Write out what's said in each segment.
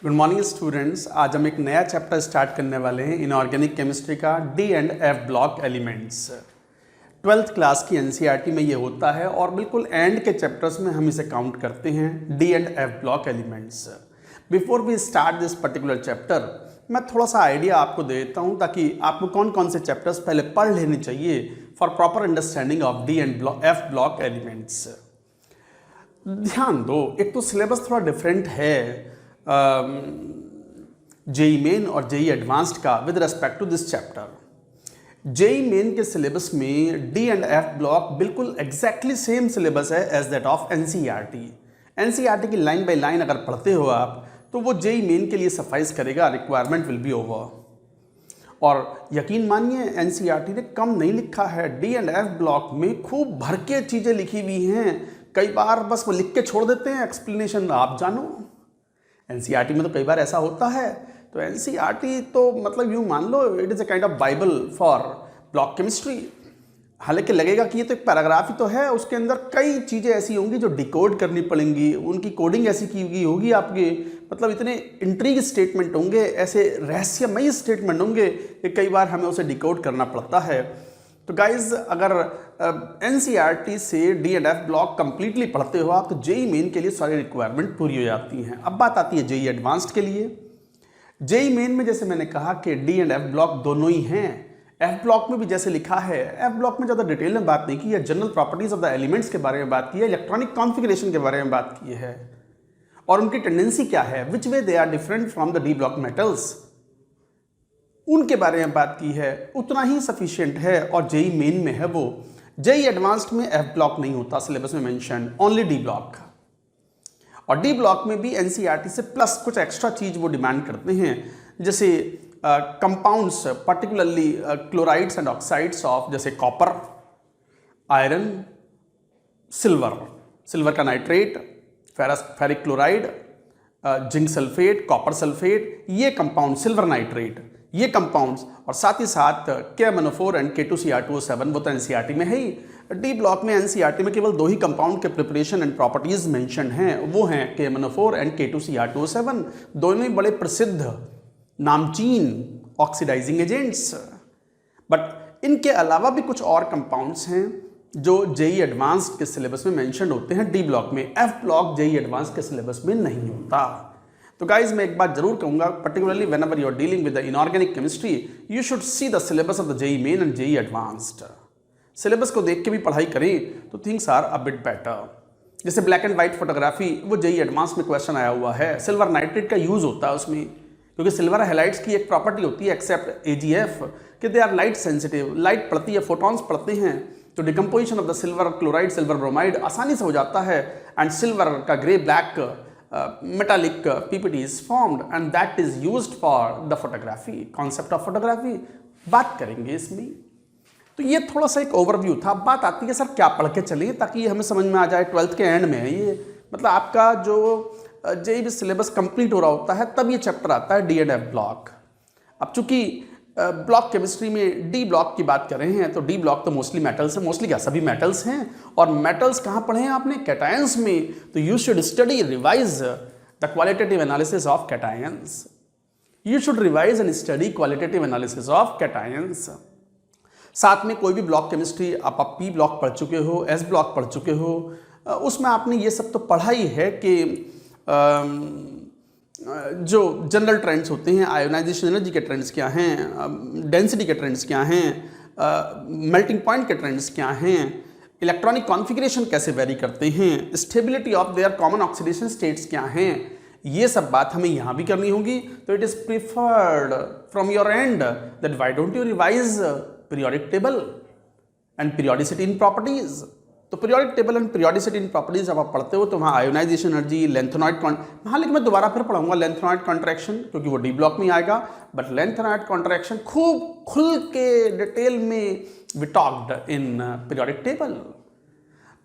Good morning students. आज हम एक नया चैप्टर स्टार्ट करने वाले हैं इनऑर्गेनिक केमिस्ट्री का D and F block elements. 12th class की एनसीईआरटी में ये होता है और बिल्कुल एंड के चैप्टर्स में हम इसे काउंट करते हैं d and F block elements. Before we start this particular chapter मैं थोड़ा सा आइडिया आपको दे देता हूँ ताकि आपको कौन कौन से चैप्टर्स पहले पढ़ लेने चाहिए for proper understanding of d and F block elements. ध्यान दो, एक तो सिलेबस थोड़ा डिफरेंट है जेई मेन और जेई एडवांस्ड का with respect to this chapter. JEE Main के सिलेबस में डी एंड एफ ब्लॉक बिल्कुल एग्जैक्टली सेम सिलेबस है as that of NCERT. NCERT की लाइन बाय लाइन अगर पढ़ते हो आप तो वो जेई मेन के लिए सफाइस करेगा, रिक्वायरमेंट विल बी ओवर। और यकीन मानिए एनसीईआरटी ने कम नहीं लिखा है, डी एंड एफ ब्लॉक में खूब भर के चीज़ें लिखी हुई हैं। कई बार बस वो लिख के छोड़ देते हैं, एक्सप्लेनेशन आप जानो। एनसीईआरटी में तो कई बार ऐसा होता है, तो एनसीईआरटी तो मतलब यूँ मान लो it is a kind of Bible for block chemistry. हालांकि लगेगा कि ये तो एक पैराग्राफ ही तो है, उसके अंदर कई चीज़ें ऐसी होंगी जो डिकोड करनी पड़ेंगी, उनकी कोडिंग ऐसी की गई होगी आपके, मतलब इतने इंट्रीग स्टेटमेंट होंगे, ऐसे रहस्यमयी स्टेटमेंट होंगे कि कई बार हमें उसे डिकोड करना पड़ता है। तो गाइज अगर एनसीईआरटी से D and F block completely पढ़ते हो आप तो जेई मेन के लिए सारी रिक्वायरमेंट पूरी हो जाती हैं। अब बात आती है जेई एडवांस्ड के लिए। जेई मेन में जैसे मैंने कहा कि डी एंड एफ ब्लॉक दोनों ही हैं। एफ ब्लॉक में भी जैसे लिखा है, एफ ब्लॉक में ज़्यादा डिटेल में बात नहीं की है, general properties of the elements के बारे में बात की है, इलेक्ट्रॉनिक कॉन्फ़िगरेशन के बारे में बात की है और उनकी टेंडेंसी क्या है, which way they are different from the D block metals, उनके बारे में बात की है। उतना ही सफिशिएंट है और जेई मेन में है वो। जेई एडवांस्ड में एफ ब्लॉक नहीं होता सिलेबस में मेंशन, ओनली डी ब्लॉक। और डी ब्लॉक में भी एनसीईआरटी से प्लस कुछ एक्स्ट्रा चीज वो डिमांड करते हैं, जैसे compounds particularly chlorides and oxides of, जैसे कॉपर, आयरन, सिल्वर का nitrate, ferric chloride, zinc sulphate, copper sulphate, ये कंपाउंड, सिल्वर नाइट्रेट, ये कंपाउंड्स, और साथ ही साथ KMnO4 एंड K2Cr2O7 वो तो एनसीईआरटी में है ही। डी ब्लॉक में एनसीईआरटी में केवल दो ही कंपाउंड के प्रिपरेशन एंड प्रॉपर्टीज मेंशन हैं, वो हैं KMnO4 एंड K2Cr2O7, दोनों ही बड़े प्रसिद्ध नामचीन ऑक्सीडाइजिंग एजेंट्स। बट इनके अलावा भी कुछ और कंपाउंड्स हैं जो जेई एडवांस्ड के सिलेबस में मेंशन होते हैं डी ब्लॉक में। एफ ब्लॉक जेई एडवांस्ड के सिलेबस में नहीं होता। तो गाइज मैं एक बात जरूर कहूंगा, particularly whenever you are dealing with the inorganic chemistry you should see the syllabus of the JEE Main and JEE Advanced. Syllabus को देख के भी पढ़ाई करें तो things are a bit better. जैसे ब्लैक एंड व्हाइट फोटोग्राफी, वो JEE advance में क्वेश्चन आया हुआ है। सिल्वर नाइट्रेट का यूज होता है उसमें, क्योंकि सिल्वर हैलाइड्स की एक प्रॉपर्टी होती है एक्सेप्ट AgF कि they are light sensitive, light पड़ती है, फोटॉन्स पड़ते हैं, तो decomposition of the silver chloride, silver bromide आसानी से हो जाता है एंड सिल्वर का grey black metallic PPT is formed and that is used for the photography, concept of photography बात करेंगे इसमें। तो ये थोड़ा सा एक ओवरव्यू था। बात आती है सर क्या पढ़ के चलें ताकि हमें समझ में आ जाए। 12th के एंड में है ये, मतलब आपका जो जेईई सिलेबस कंप्लीट हो रहा होता है तब ये चैप्टर आता है डी एंड एफ ब्लॉक। अब चूंकि ब्लॉक केमिस्ट्री में डी ब्लॉक की बात कर रहे हैं तो डी ब्लॉक तो मोस्टली मेटल्स है, मोस्टली क्या सभी मेटल्स हैं। और मेटल्स कहाँ पढ़े हैं आपने? कैटायंस में। तो you should study revise the qualitative analysis of cations. You should revise and study qualitative analysis of cations. साथ में कोई भी ब्लॉक केमिस्ट्री आप पी ब्लॉक पढ़ चुके हो, एस ब्लॉक पढ़ चुके हो, उसमें आपने ये सब तो पढ़ा ही है कि जो जनरल ट्रेंड्स होते हैं, आयोनाइजेशन एनर्जी के ट्रेंड्स क्या हैं, डेंसिटी के ट्रेंड्स क्या हैं, मेल्टिंग पॉइंट के ट्रेंड्स क्या हैं, इलेक्ट्रॉनिक कॉन्फ़िगरेशन कैसे वेरी करते हैं, stability of their common oxidation states क्या हैं, ये सब बात हमें यहाँ भी करनी होगी। तो it is preferred from your end that why don't you revise periodic table and periodicity in properties. तो periodic table and periodicity in properties जब आप पढ़ते हो तो वहाँ आयोनाइजेशन एनर्जी, लेंथेनॉइड हाँ, लेकिन मैं दोबारा फिर पढ़ाऊंगा लेंथेनॉइड कॉन्ट्रैक्शन क्योंकि वो डी ब्लॉक में ही आएगा। बट लेंथेनॉइड कॉन्ट्रैक्शन खूब खुल के डिटेल में we talked in periodic table.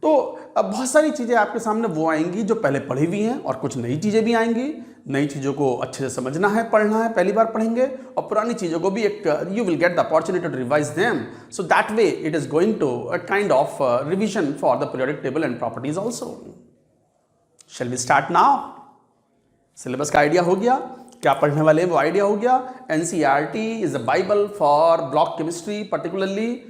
तो अब बहुत सारी चीज़ें आपके सामने वो आएंगी जो पहले पढ़ी हुई हैं और कुछ नई चीज़ें भी आएंगी। नई चीज़ों को अच्छे से समझना है, पढ़ना है, पहली बार पढ़ेंगे, और पुरानी चीज़ों को भी एक you will get the opportunity to revise them, so that way it is going to a kind of revision for the periodic table and properties also. Shall we start now? Syllabus का idea हो गया, क्या पढ़ने वाले हैं वो idea हो गया। NCERT is a Bible for block chemistry particularly,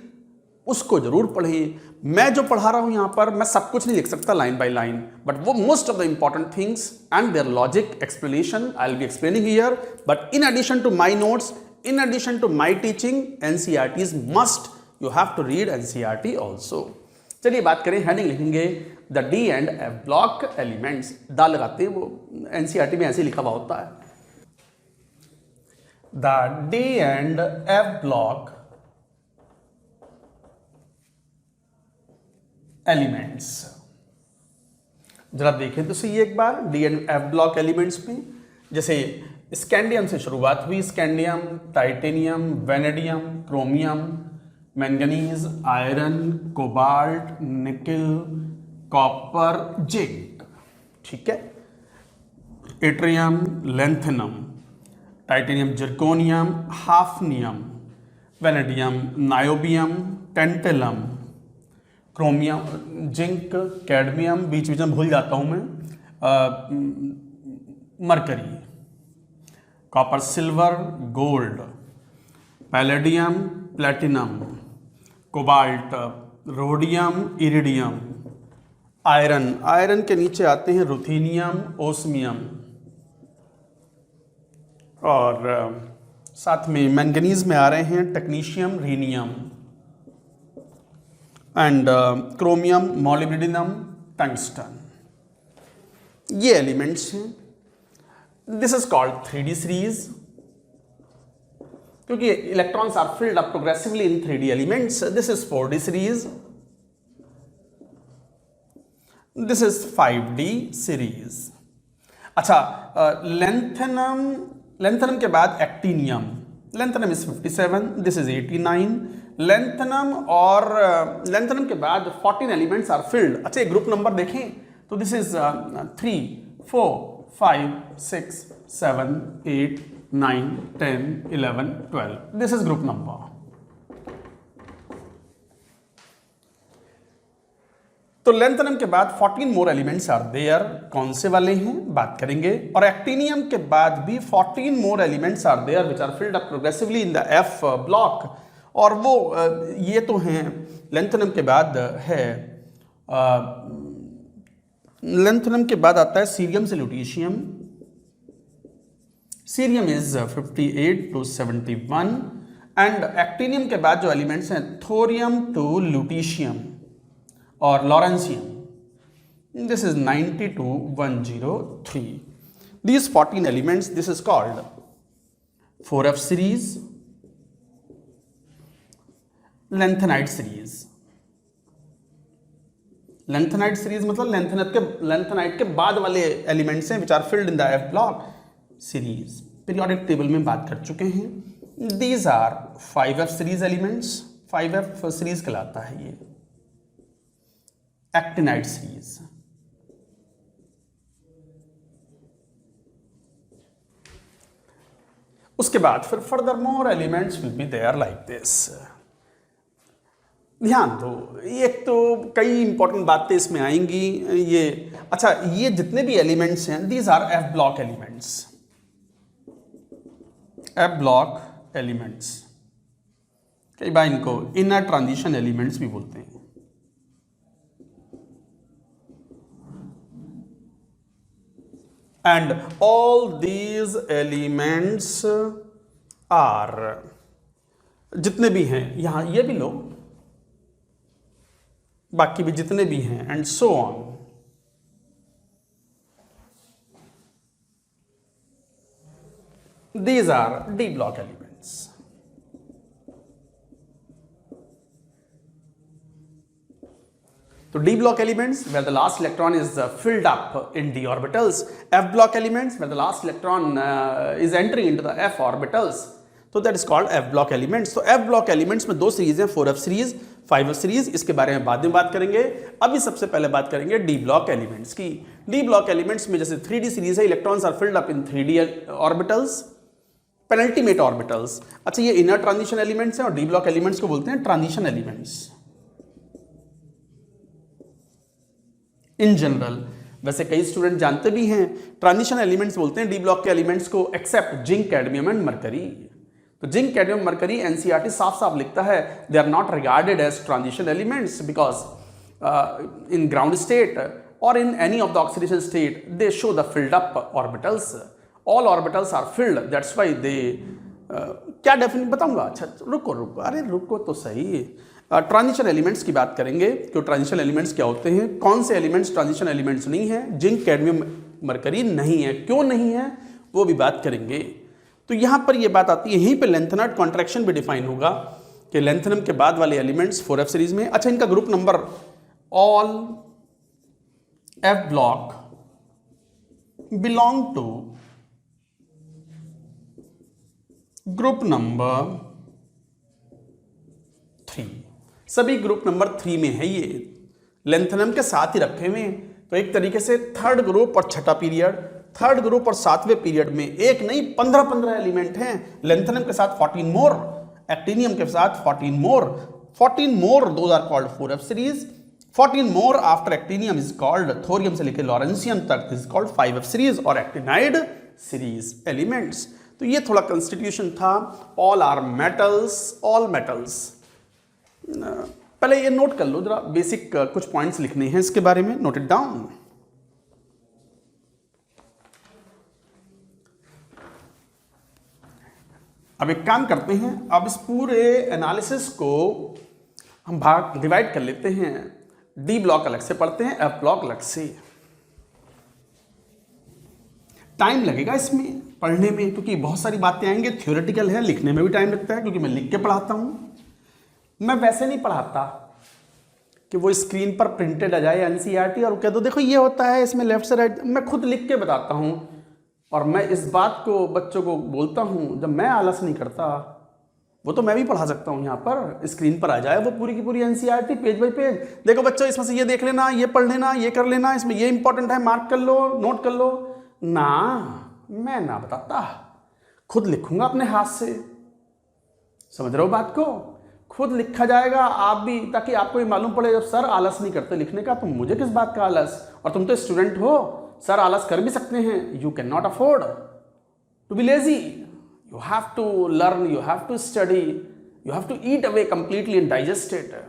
उसको जरूर पढ़िए। मैं जो पढ़ा रहा हूं यहां पर मैं सब कुछ नहीं लिख सकता लाइन बाय लाइन, बट वो most of the important things and their logic explanation I will be explaining here. But in addition to my notes, in addition to my teaching, NCERT is must, you have to read NCERT also. चलिए बात करें, heading लिखेंगे the D and F block elements. दा लगाते हैं, वो NCERT में ऐसे लिखा हुआ होता है। The D and F block elements. जरा देखें तो सही एक बार D and F block elements में, जैसे स्कैंडियम से शुरुआत हुई, scandium, titanium, vanadium, chromium, manganese, iron, cobalt, nickel, copper, zinc, ठीक है। Yttrium, lanthanum, titanium, zirconium, hafnium, vanadium, niobium, tantalum, chromium, zinc, cadmium, बीच बीच में भूल जाता हूं मैं, mercury, copper, silver, gold, palladium, platinum, cobalt, rhodium, iridium, iron, iron के नीचे आते हैं रुथीनियम, ओस्मियम, और साथ में मैंगनीज में आ रहे हैं technetium, rhenium, and chromium, molybdenum, tungsten. ये एलिमेंट्स हैं। This is called 3D series, क्योंकि electrons are filled up progressively in 3D elements. This is 4D series, this is 5D series. अच्छा, लेंथेनम के बाद actinium, lanthanum is 57, this is 89। Lanthanum और lanthanum के बाद 14 elements are filled. अच्छा, एक group number देखें तो this is 3, 4, 5, 6, 7, 8, 9, 10, 11, 12, this is group number. तो लेंथेनम के बाद 14 मोर एलिमेंट्स आर देयर। कौन से वाले हैं बात करेंगे। और एक्टिनियम के बाद भी 14 more elements are there which are filled up progressively in the F block. और वो ये तो हैं, लेंथेनम के बाद है, लेंथेनम के बाद आता है सीरियम से lutetium. Cerium is 58 to 71। And actinium के बाद जो एलिमेंट्स हैं थोरियम टू ल्यूटीशियम और lawrencium, this is 90 to 103। These 14 elements, this is called 4F series, lanthanide series। lanthanide series मतलब lanthanide के बाद वाले एलिमेंट्स हैं which are filled in the F block series. Periodic table में बात कर चुके हैं। These are 5F series elements. 5F series कहलाता है ये एक्टिनाइड सीरीज। उसके बाद फिर further more elements will be there like this. ध्यान दो, एक तो कई इंपॉर्टेंट बातें इसमें आएंगी। ये अच्छा, ये जितने भी एलिमेंट्स हैं these are F block elements. F block elements, कई बार इनको इनर ट्रांजिशन एलिमेंट्स भी बोलते हैं। And all these elements are, जितने भी हैं यहां ये भी लो, बाकी भी जितने भी हैं, and so on, these are D block elements। तो D block elements where the last electron is filled up in D orbitals, F block elements where the last electron is entering into the F orbitals, so that is called F block elements। तो F block elements में दो series हैं, 4F series, 5F series. इसके बारे में बाद में बात करेंगे। अभी सबसे पहले बात करेंगे D block elements की। D block elements में जैसे 3D सीरीज है, electrons are filled up in 3D orbitals, penultimate orbitals. अच्छा, ये इनर ट्रांजिशन एलिमेंट्स हैं और D block एलिमेंट्स को बोलते हैं ट्रांजिशन एलिमेंट्स। In general, वैसे कई स्टूडेंट जानते भी हैं ट्रांजिशन एलिमेंट्स बोलते हैं डी ब्लॉक के एलिमेंट्स को except zinc, cadmium and mercury. तो जिंक, कैडमियम, मरकरी एनसीईआरटी साफ साफ लिखता है they are not regarded as transition elements because in ground state और in any of the oxidation state they show the filled up orbitals, all orbitals are filled, that's why they क्या definite बताऊंगा। अच्छा रुको, अरे रुको तो सही। Transition elements की बात करेंगे कि ट्रांजिशन एलिमेंट्स क्या होते हैं, कौन से एलिमेंट्स ट्रांजिशन एलिमेंट्स नहीं है, जिंक, कैडमियम, मरकरी नहीं है, क्यों नहीं है वो भी बात करेंगे। तो यहां पर ये बात आती है, यहीं पे लेंथेनर्ड कॉन्ट्रैक्शन भी डिफाइन होगा कि लेंथेनम के बाद वाले एलिमेंट्स 4f सीरीज में। अच्छा इनका group number all f block belong to group number 3, सभी ग्रुप नंबर 3 में है ये, लेंथेनम के साथ ही रखे हुए। तो एक तरीके से थर्ड ग्रुप और छठा पीरियड, थर्ड ग्रुप और सातवें पीरियड में एक नहीं 15 एलिमेंट हैं। लेंथेनम के साथ 14 मोर, एक्टिनियम के साथ 14 more, those are called 4f series. 14 more after actinium is called, thorium से लेकर लॉरेंसियम तक इज कॉल्ड 5f सीरीज और एक्टिनाइड सीरीज एलिमेंट्स। तो ये थोड़ा कंस्टिट्यूशन था, all are metals, all metals. पहले ये नोट कर लो जरा, बेसिक कुछ पॉइंट्स लिखने हैं इसके बारे में, नोट इट डाउन। अब एक काम करते हैं, अब इस पूरे एनालिसिस को हम भाग डिवाइड कर लेते हैं, डी ब्लॉक अलग से पढ़ते हैं, एफ ब्लॉक अलग से। टाइम लगेगा इसमें पढ़ने में क्योंकि बहुत सारी बातें आएंगे, थ्योरेटिकल है, लिखने में भी टाइम लगता है क्योंकि मैं लिख के पढ़ाता हूं। मैं वैसे नहीं पढ़ाता कि वो स्क्रीन पर प्रिंटेड आ जाए एनसीईआरटी और कह दो देखो ये होता है इसमें लेफ्ट से राइट। मैं खुद लिख के बताता हूं और मैं इस बात को बच्चों को बोलता हूं, जब मैं आलस नहीं करता वो तो मैं भी पढ़ा सकता हूं। यहाँ पर स्क्रीन पर आ जाए वो पूरी की पूरी एनसीईआरटी पेज बाई पेज, देखो बच्चों इसमें से ये देख लेना, ये पढ़ लेना, ये कर लेना, इसमें ये इंपॉर्टेंट है, मार्क कर लो, नोट कर लो ना। मैं ना बताता, खुद लिखूंगा अपने हाथ से, समझ रहे हो बात को, खुद लिखा जाएगा आप भी, ताकि आपको ये मालूम पड़े जब सर आलस नहीं करते लिखने का तो मुझे किस बात का आलस। और तुम तो स्टूडेंट हो, सर आलस कर भी सकते हैं, you can not afford to be lazy, you have to learn, you have to study, you have to eat away completely and digest it.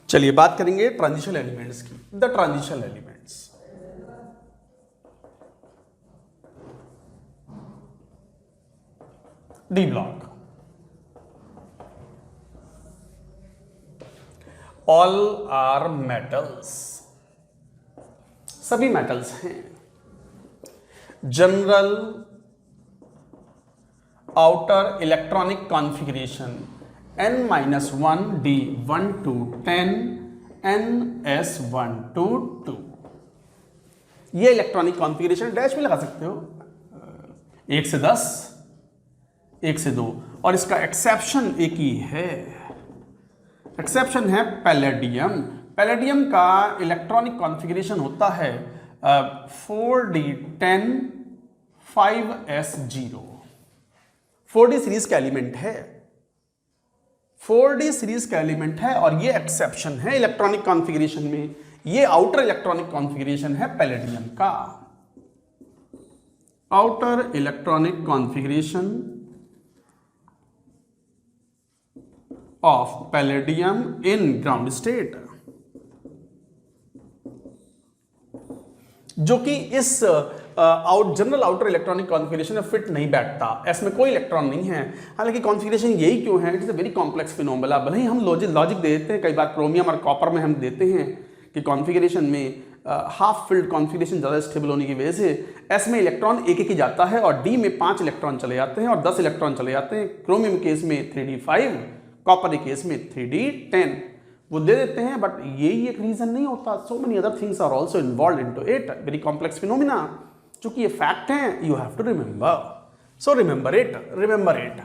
चलिए बात करेंगे ट्रांजिशन एलिमेंट्स की, the transition elements. D block, all are metals, सभी metals हैं। General outer electronic configuration n-1 d1 to 10 ns1 to 2, ये electronic configuration dash में लगा सकते हो, 1 से 10, 1 से 2, और इसका एक्सेप्शन एक ही है, एक्सेप्शन है पैलेडियम। पैलेडियम का इलेक्ट्रॉनिक कॉन्फ़िगरेशन होता है 4d10 5s0, 4d सीरीज का एलिमेंट है, 4d सीरीज का एलिमेंट है और ये एक्सेप्शन है इलेक्ट्रॉनिक कॉन्फ़िगरेशन में, ये आउटर इलेक्ट्रॉनिक कॉन्फ़िगरेशन है पैलेडियम का, outer electronic configuration of palladium in ground state, जो कि इस जनरल आउटर इलेक्ट्रॉनिक कॉन्फ़िगरेशन में फिट नहीं बैठता, इसमें कोई इलेक्ट्रॉन नहीं है। हालांकि कॉन्फ़िगरेशन यही क्यों है, it is a very complex phenomena. भले ही हम लॉजिक दे देते हैं, कई बार क्रोमियम और कॉपर में हम देते हैं कि कॉन्फ़िगरेशन में हाफ फिल्ड कॉन्फ़िगरेशन ज़्यादा स्टेबल होने की वजह से एस में इलेक्ट्रॉन एक ही जाता है और डी में 5 इलेक्ट्रॉन चले जाते हैं और 10 इलेक्ट्रॉन चले जाते हैं। क्रोमियम केस में 3d5, कॉपर के केस में 3d10 वो दे देते हैं, बट यही एक रीजन नहीं होता, so many other things are also involve into it, very complex phenomena. चूंकि ये फैक्ट हैं, you have to remember, so remember it, remember it.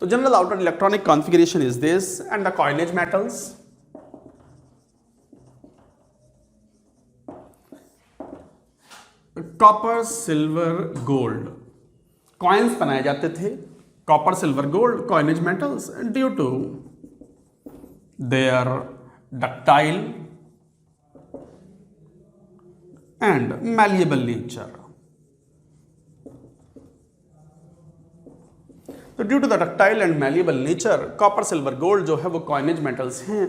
तो general outer electronic configuration is this and the coinage metals. Copper, silver, gold, coins बनाए जाते थे, copper, silver, gold, coinage metals, due to their ductile and malleable nature. तो due to the ductile and malleable nature copper, silver, gold जो है वो coinage metals हैं।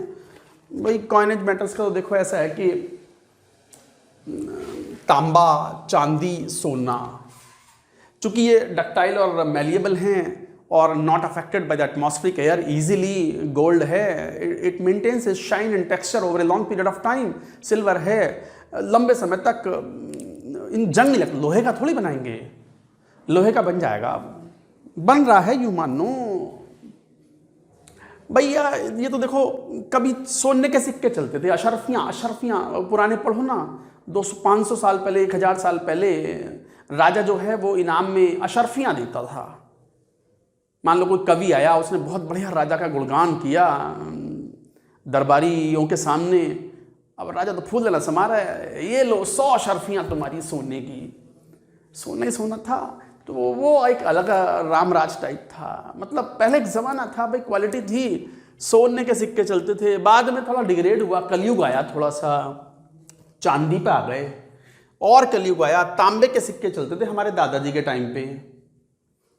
भाई coinage metals का तो देखो ऐसा है कि तांबा, चांदी, सोना, चूंकि ये डक्टाइल और मैलिएबल हैं और not affected by the atmospheric air easily, gold है it maintains its shine and texture over a long period of time, silver है लंबे समय तक इन जंग नहीं लगता, लोहे का थोड़ी बनाएंगे, लोहे का बन जाएगा, बन रहा है यूं मानो। भैया ये तो देखो कभी सोने के सिक्के चलते थे, अशरफियाँ पुराने पढ़ो ना, 200-500 साल पहले, 1000 साल पहले राजा जो है वो इनाम में अशरफियाँ देता था। मान लो कोई कवि आया, उसने बहुत बढ़िया राजा का गुणगान किया दरबारियों के सामने, अब राजा तो फूल देना समा रहा है, ये लो 100 अशरफियाँ तुम्हारी सोने की, सोना ही सोना था। तो वो एक अलग रामराज टाइप था, मतलब पहले एक ज़माना था भाई, क्वालिटी थी, सोने के सिक्के चलते थे। बाद में थोड़ा डिग्रेड हुआ, कलयुग आया, थोड़ा सा चांदी पे आ गए, और कलयुग आया, तांबे के सिक्के चलते थे हमारे दादाजी के टाइम पे,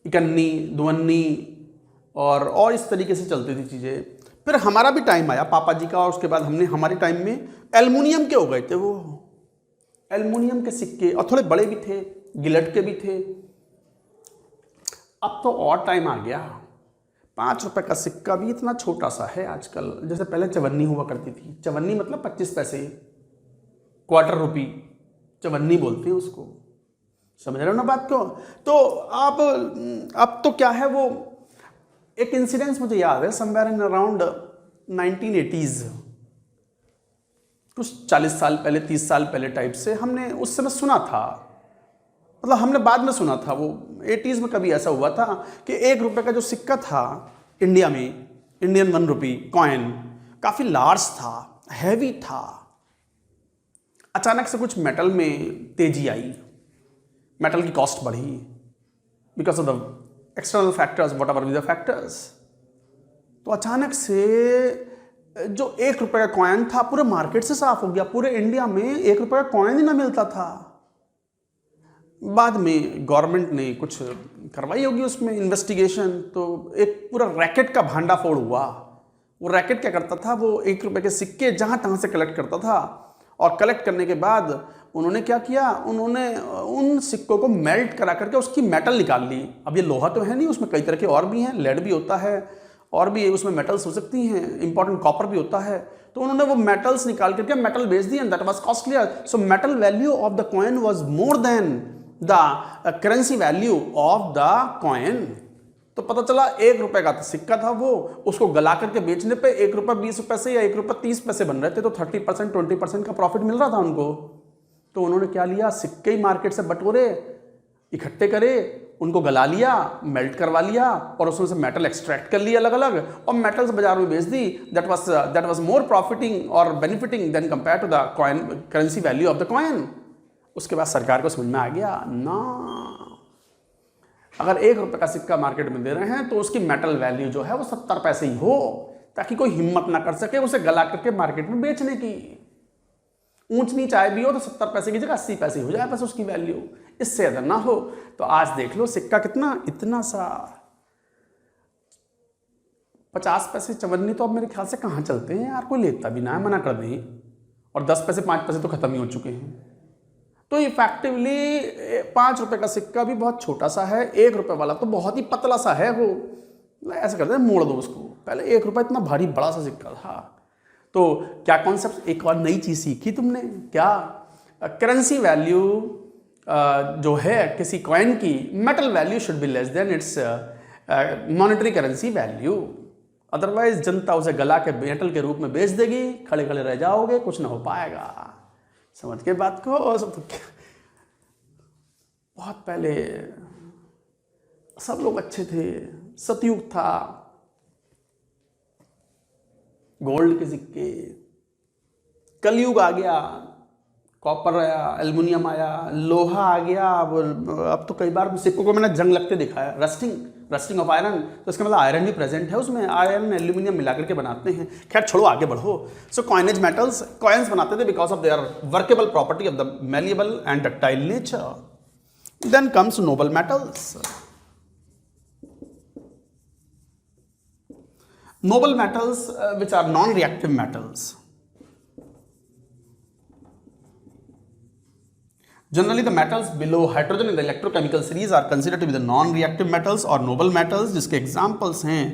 इकन्नी, दुवन्नी और इस तरीके से चलती थी चीज़ें। फिर हमारा भी टाइम आया पापा जी का, और उसके बाद हमने हमारे टाइम में एल्युमिनियम के हो गए थे, वो एल्युमिनियम के सिक्के, और थोड़े बड़े भी थे, गिलट के भी थे। अब तो और टाइम आ गया, 5 रुपए का सिक्का भी इतना छोटा सा है आजकल। जैसे पहले चवन्नी हुआ करती थी, चवन्नी मतलब 25 पैसे, क्वार्टर रुपी, चवन्नी बोलते हैं उसको, समझ रहे हो ना बात को। तो अब तो क्या है, वो एक इंसिडेंस मुझे याद है, समवेयर इन अराउंड 1980s, कुछ 40 साल पहले, 30 साल पहले टाइप से, हमने उस समय सुना था, मतलब हमने बाद में सुना था, वो 80s में कभी ऐसा हुआ था कि 1 रुपए का जो सिक्का था इंडिया में, इंडियन 1 रुपी कॉइन, काफ़ी लार्ज था, हैवी था। अचानक से कुछ मेटल में तेजी आई, मेटल की कॉस्ट बढ़ी, because of the external factors, what ever the factors. तो अचानक से जो 1 रुपए का कॉइन था पूरे मार्केट से साफ हो गया, पूरे इंडिया में 1 रुपए का कॉइन ही ना मिलता था। बाद में गवर्नमेंट ने कुछ करवाई होगी उसमें इन्वेस्टिगेशन, तो एक पूरा रैकेट का भांडाफोड़ हुआ। वो रैकेट क्या करता था, वो 1 रुपए के सिक्के जहाँ तहाँ से कलेक्ट करता था, और कलेक्ट करने के बाद उन्होंने क्या किया, उन्होंने उन सिक्कों को मेल्ट करा करके उसकी मेटल निकाल ली। अब ये लोहा तो है नहीं, उसमें कई तरह के और भी हैं, लेड भी होता है, और भी उसमें मेटल्स हो सकती हैं, इंपॉर्टेंट कॉपर भी होता है। तो उन्होंने वो मेटल्स निकाल करके मेटल बेच दी, and that was costlier. So metal value of the coin was more than the currency value of the coin. तो पता चला 1 रुपए का सिक्का था वो, उसको गला करके बेचने पे 1 रुपए 20 पैसे या 1 रुपए 30 पैसे बन रहे थे, तो 30% 20% का प्रॉफिट मिल रहा था उनको। तो उन्होंने क्या लिया, सिक्के ही मार्केट से बटोरे, इकट्ठे करे, उनको गला लिया, मेल्ट करवा लिया, और उसमें से मेटल एक्सट्रैक्ट कर लिया अलग अलग, और मेटल्स बाजार में बेच दी। दैट वाज मोर प्रॉफिटिंग और benefiting than compare to the coin currency value of the coin. उसके बाद सरकार को समझ में आ गया ना, अगर 1 रुपए का सिक्का मार्केट में दे रहे हैं तो उसकी मेटल वैल्यू जो है वो 70 पैसे ही हो, ताकि कोई हिम्मत ना कर सके उसे गला करके मार्केट में बेचने की। ऊंच नीच आए भी हो तो 70 पैसे की जगह 80 पैसे हो जाए बस उसकी वैल्यू, इससे ज़्यादा ना हो। तो आज देख लो सिक्का कितना, इतना सा 50 पैसे चवन्नी तो अब मेरे ख्याल से कहाँ चलते हैं यार, कोई लेता भी ना है, मना कर दें। और 10 पैसे 5 पैसे तो खत्म ही हो चुके हैं। तो इफेक्टिवली 5 रुपए का सिक्का भी बहुत छोटा सा है, 1 रुपए वाला तो बहुत ही पतला सा है। वो ऐसा करते हैं, मोड़ दो उसको। पहले 1 रुपए इतना भारी बड़ा सा सिक्का था। तो क्या कॉन्सेप्ट, एक और नई चीज सीखी तुमने क्या, करेंसी वैल्यू जो है किसी कॉइन की, metal value should be less than it's monetary currency value. Otherwise जनता उसे गला के मेटल के रूप में बेच देगी, खड़े खड़े रह जाओगे, कुछ ना हो पाएगा। समझ के बात को। बहुत पहले सब लोग अच्छे थे, सतयुग था, गोल्ड के सिक्के। कलयुग आ गया, कॉपर आया, एल्युमिनियम आया, लोहा आ गया। अब तो कई बार सिक्कों को मैंने जंग लगते दिखाया, रस्टिंग ऑफ आयरन, तो इसका मतलब आयरन भी प्रेजेंट है उसमें, आयरन एल्यूमिनियम मिला करके बनाते हैं। खैर छोड़ो, आगे बढ़ो। सो कॉइनेज मेटल्स, कॉइन्स बनाते थे because of their workable property of the malleable and ductile nature. Then comes noble metals. Noble metals which are non reactive metals. Generally, the metals below hydrogen in the electrochemical series are considered to be the non-reactive metals or noble metals, जिसके examples हैं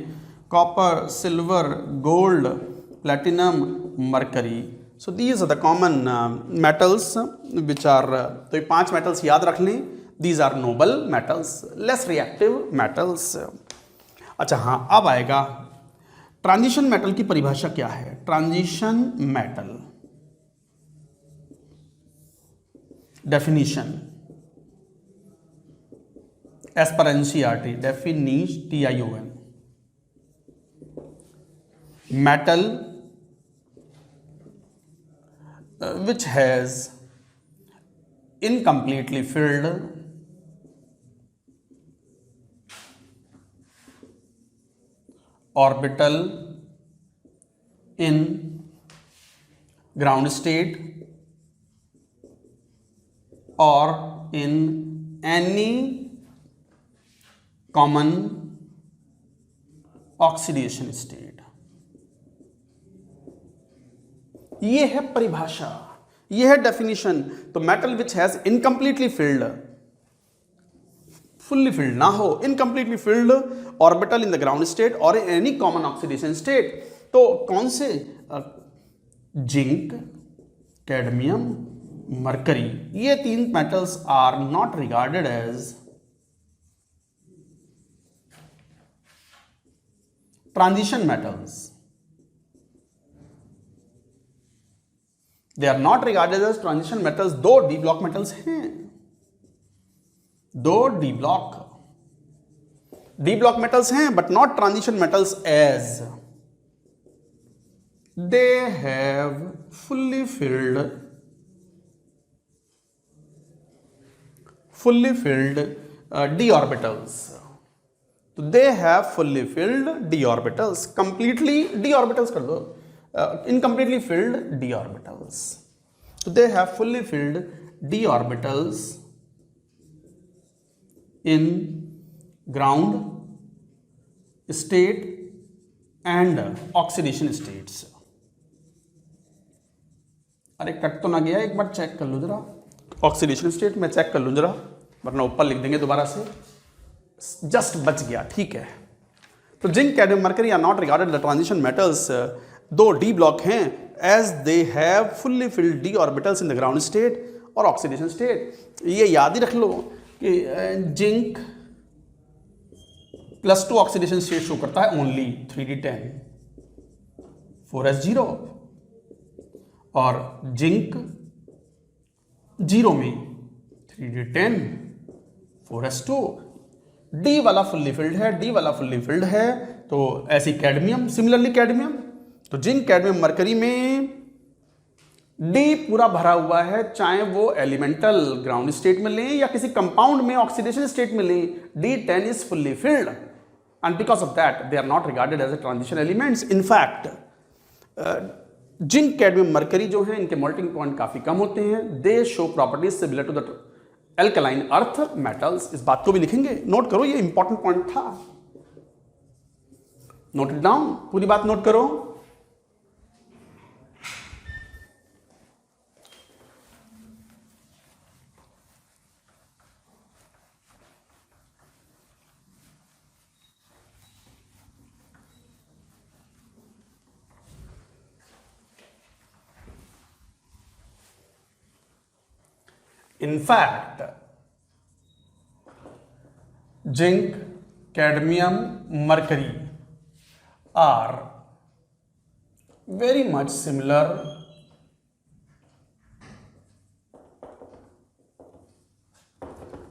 copper, silver, gold, platinum, mercury. So these are the common metals which are तो ये 5 metals याद रख लें. These are noble metals, less reactive metals. अच्छा हाँ, अब आएगा ट्रांजिशन मेटल की परिभाषा क्या है. Transition metal definition as per NCERT definition TION metal which has incompletely filled orbital in ground state or in any common oxidation state. ये है परिभाषा, ये है डेफिनेशन. तो metal which has incompletely filled, fully filled ना हो, incompletely filled orbital in the ground state और any common oxidation state. तो कौन से? जिंक, कैडमियम, मरकरी, ये 3 metals are not regarded as transition metals. They are not regarded as transition metals. 2 D block metals हैं, 2 D block metals हैं, but not transition metals as they have fully filled d orbitals. तो they have fully filled d orbitals. completely d orbitals कर दो, incompletely filled d orbitals. तो they have fully filled d orbitals in ground state and oxidation states. अरे cut तो ना गया, एक बार check कर लो जरा. ऑक्सीडेशन स्टेट में चेक कर लूँ जरा, वरना ऊपर लिख देंगे दोबारा से. जस्ट बच गया, ठीक है. तो zinc, cadmium, mercury are not regarded the transition metals. 2 D block हैं as they have fully filled D orbitals in the ground state और ऑक्सीडेशन स्टेट. ये याद ही रख लो कि जिंक +2 ऑक्सीडेशन स्टेट शो करता है ओनली 3d10 4s0, और zinc 0 में 3d10 4s2. डी वाला फुल्ली फिल्ड है, डी वाला फुल्ली फिल्ड है. तो ऐसी कैडमियम, सिमिलरली कैडमियम, तो जिंक, कैडमियम, मरकरी में डी पूरा भरा हुआ है, चाहे वो एलिमेंटल ग्राउंड स्टेट में लें या किसी कंपाउंड में ऑक्सीडेशन स्टेट में लें. D10 is fully filled and because of that they are not regarded as a transition elements. In fact zinc, cadmium, mercury जो हैं, इनके मेल्टिंग पॉइंट काफी कम होते हैं. They show properties similar to the alkaline earth metals. इस बात को भी लिखेंगे, नोट करो, ये इंपॉर्टेंट पॉइंट था. नोट इट डाउन, पूरी बात नोट करो. In fact, zinc, cadmium, mercury are very much similar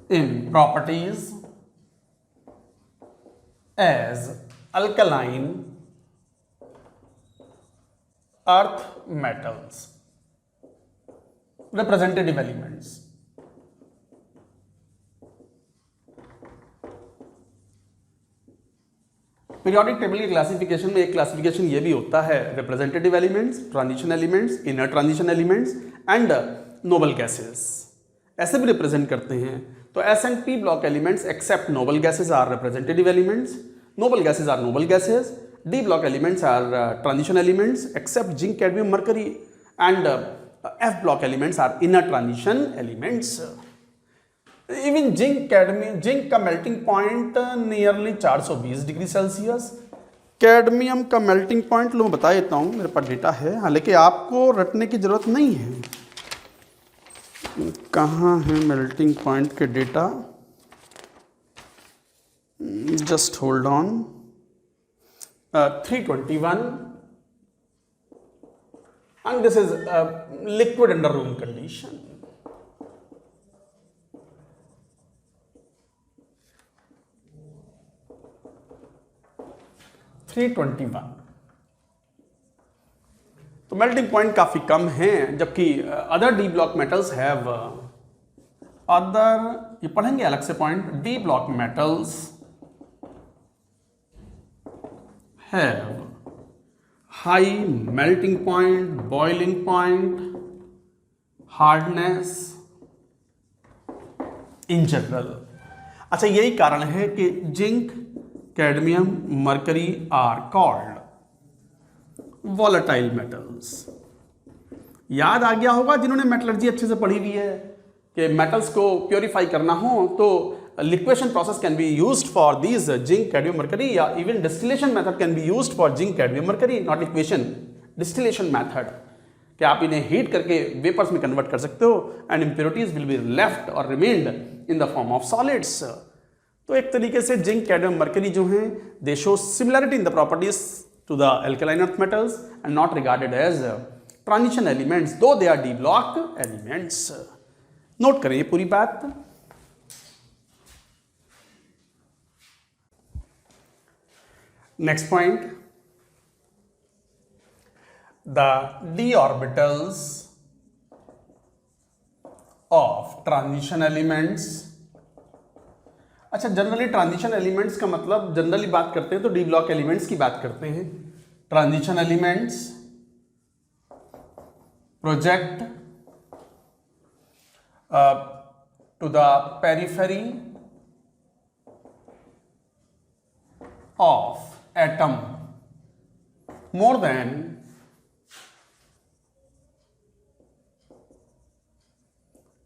in properties as alkaline earth metals, representative elements. Periodic table की क्लासिफिकेशन में एक क्लासिफिकेशन ये भी होता है representative elements, transition elements, inner transition elements and noble gases, ऐसे भी represent करते हैं। तो S and P block elements except noble gases are representative elements, noble gases are noble gases, D block elements are transition elements except zinc, cadmium, mercury and F block elements are inner transition elements. Even zinc, cadmium, zinc का melting point nearly 420 degree Celsius, cadmium का melting point लो मैं बता देता हूँ, मेरे पास data है, हालांकि आपको रटने की जरूरत नहीं है। कहाँ है मेल्टिंग पॉइंट के data, just hold on. 321 and this is liquid under room condition. तो मेल्टिंग पॉइंट काफी कम है, जबकि other D block metals have other, ये पढ़ेंगे अलग से point, D block metals have high melting point, boiling point, hardness in general. अच्छा, यही कारण है कि zinc, cadmium, mercury are called volatile metals. याद आ गया होगा जिन्होंने मेटलर्जी अच्छे से पढ़ी हुई है कि मेटल्स को प्योरीफाई करना हो तो liquation process can be used for these zinc, cadmium, mercury, या even distillation method can be used for zinc, cadmium, mercury, not liquation, distillation method, कि आप इन्हें हीट करके वेपर्स में कन्वर्ट कर सकते हो and impurities will be left और remained in the form of solids. तो एक तरीके से जिंक, कैडमियम, मरकरी जो हैं they show similarity in the properties to the alkaline earth metals and not regarded as transition elements, though they are D block elements. Note करें ये पूरी बात। Next point, the d orbitals of transition elements। अच्छा, generally transition elements का मतलब, generally बात करते हैं तो डी ब्लॉक एलिमेंट्स की बात करते हैं। Transition elements project to the periphery of atom more than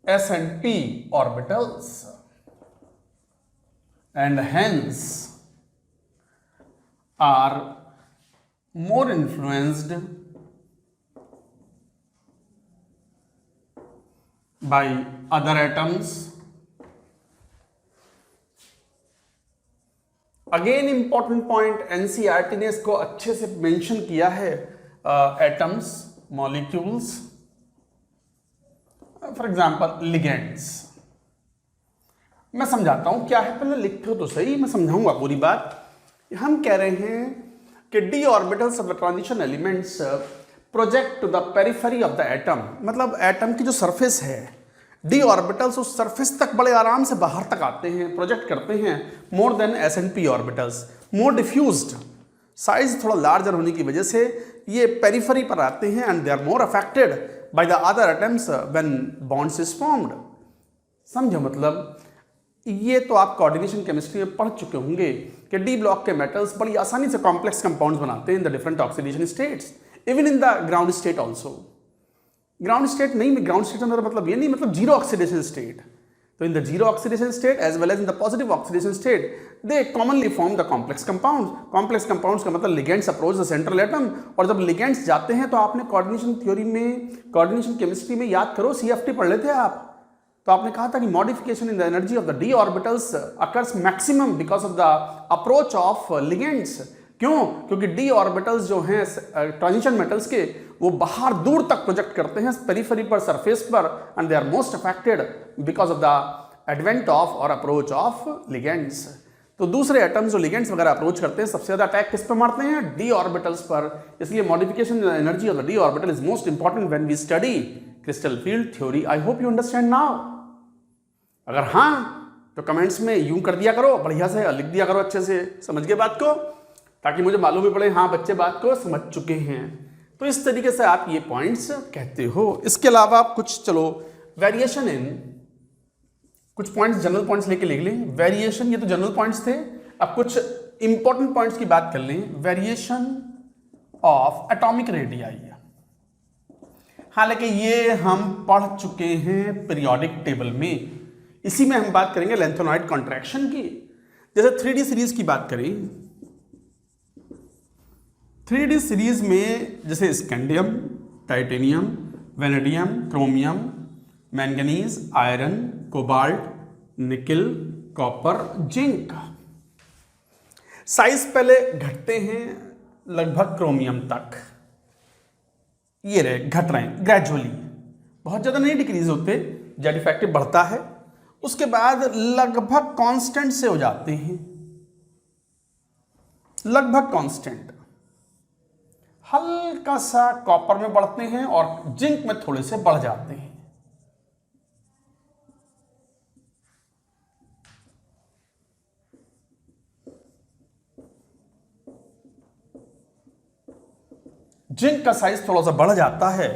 s and p orbitals and hence are more influenced by other atoms। Again important point, NCERT ने इसको अच्छे से मेंशन किया है, atoms, molecules, for example ligands. मैं समझाता हूं क्या है, पहले लिखो तो सही, मैं समझाऊंगा पूरी बात। हम कह रहे हैं कि D orbitals of the transition elements project to the periphery of the atom, मतलब एटम की जो सरफेस है, डी ऑर्बिटल्स उस सरफेस तक बड़े आराम से बाहर तक आते हैं, प्रोजेक्ट करते हैं, more than S and P orbitals, more diffused, size थोड़ा लार्जर होने की वजह से ये पेरिफेरी पर आते हैं and they are more affected by the other atoms when bonds is formed. समझो मतलब, ये तो आप कोऑर्डिनेशन केमिस्ट्री में पढ़ चुके होंगे कि डी ब्लॉक के मेटल्स बड़ी आसानी से कॉम्प्लेक्स कंपाउंड्स बनाते हैं in the different oxidation states, even in the ground state also. Ground state नहीं, ग्राउंड स्टेट का मतलब ये नहीं, मतलब जीरो ऑक्सीडेशन स्टेट। तो in the zero oxidation state as well as in the positive oxidation state they commonly form the complex compounds. Complex compounds का मतलब ligands approach the central atom, और जब लिगेंड्स जाते हैं तो आपने कोऑर्डिनेशन थ्योरी में, कोऑर्डिनेशन केमिस्ट्री में याद करो, सीएफटी पढ़ लेते हैं आप, तो आपने कहा था कि modification in the energy of the D orbitals occurs maximum because of the approach of ligands. क्यों? क्योंकि डी ऑर्बिटल्स जो हैं ट्रांजिशन मेटल्स के, वो बाहर दूर तक प्रोजेक्ट करते हैं पेरिफेरी पर, सरफेस पर, and they are most affected because of the advent of और अप्रोच ऑफ लिगेंड्स। तो दूसरे एटम्स जो लिगेंड्स वगैरह अप्रोच करते हैं सबसे ज्यादा अटैक किस पर मारते हैं? डी ऑर्बिटल्स पर। इसलिए modification energy of the D orbital is most important when we study crystal field theory. I hope you understand now. अगर हाँ तो कमेंट्स में यूं कर दिया करो, बढ़िया से लिख दिया करो अच्छे से, समझ गए बात को, ताकि मुझे मालूम भी पड़े हाँ बच्चे बात को समझ चुके हैं। तो इस तरीके से आप ये पॉइंट्स कहते हो। इसके अलावा आप कुछ चलो वेरिएशन इन कुछ पॉइंट्स जनरल पॉइंट्स लेके लिख लें। वेरिएशन, ये तो जनरल पॉइंट्स थे, अब कुछ इंपॉर्टेंट पॉइंट्स की बात कर लें। वेरिएशन ऑफ एटॉमिक रेडियाई, हालांकि ये हम पढ़ चुके हैं पीरियोडिक टेबल में। इसी में हम बात करेंगे लेंथेनॉइड कॉन्ट्रैक्शन की। जैसे 3D सीरीज की बात करें, 3D सीरीज में जैसे scandium, titanium, vanadium, chromium, manganese, iron, cobalt, nickel, copper, zinc. Size पहले घटते हैं लगभग क्रोमियम तक, ये रहे घट रहे हैं ग्रेजुअली, बहुत ज्यादा नहीं डिक्रीज होते, जेड इफेक्टिव बढ़ता है। उसके बाद लगभग कांस्टेंट से हो जाते हैं, लगभग कांस्टेंट। हल्का सा कॉपर में बढ़ते हैं और जिंक में थोड़े से बढ़ जाते हैं। जिंक का साइज थोड़ा सा बढ़ जाता है।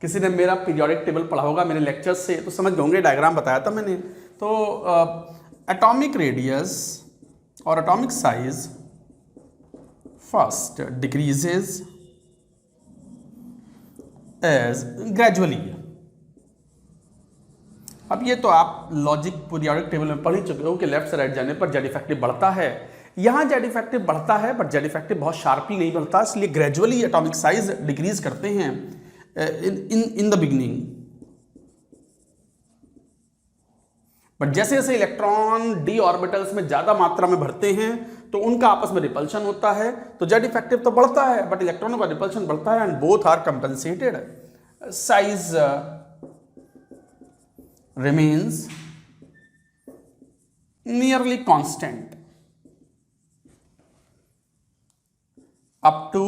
किसी ने मेरा पीरियोडिक टेबल पढ़ा होगा मेरे लेक्चर्स से तो समझ गए होंगे, डायग्राम बताया था मैंने। तो एटॉमिक रेडियस और atomic size first decreases as gradually. अब ये तो आप लॉजिक पीरियोडिक टेबल में पढ़ ही चुके हो कि लेफ्ट से राइट जाने पर जेड इफेक्टिव बढ़ता है। यहां जेड इफेक्टिव बढ़ता है बट जेड इफेक्टिव बहुत शार्पली नहीं बढ़ता, इसलिए ग्रेजुअली एटॉमिक साइज डिक्रीज करते हैं in the beginning, बट जैसे जैसे इलेक्ट्रॉन डी ऑर्बिटल्स में ज्यादा मात्रा में भरते हैं तो उनका आपस में रिपल्शन होता है, तो जेड इफेक्टिव तो बढ़ता है बट इलेक्ट्रॉनों का रिपल्शन बढ़ता है, and both are compensated. Size remains nearly constant up to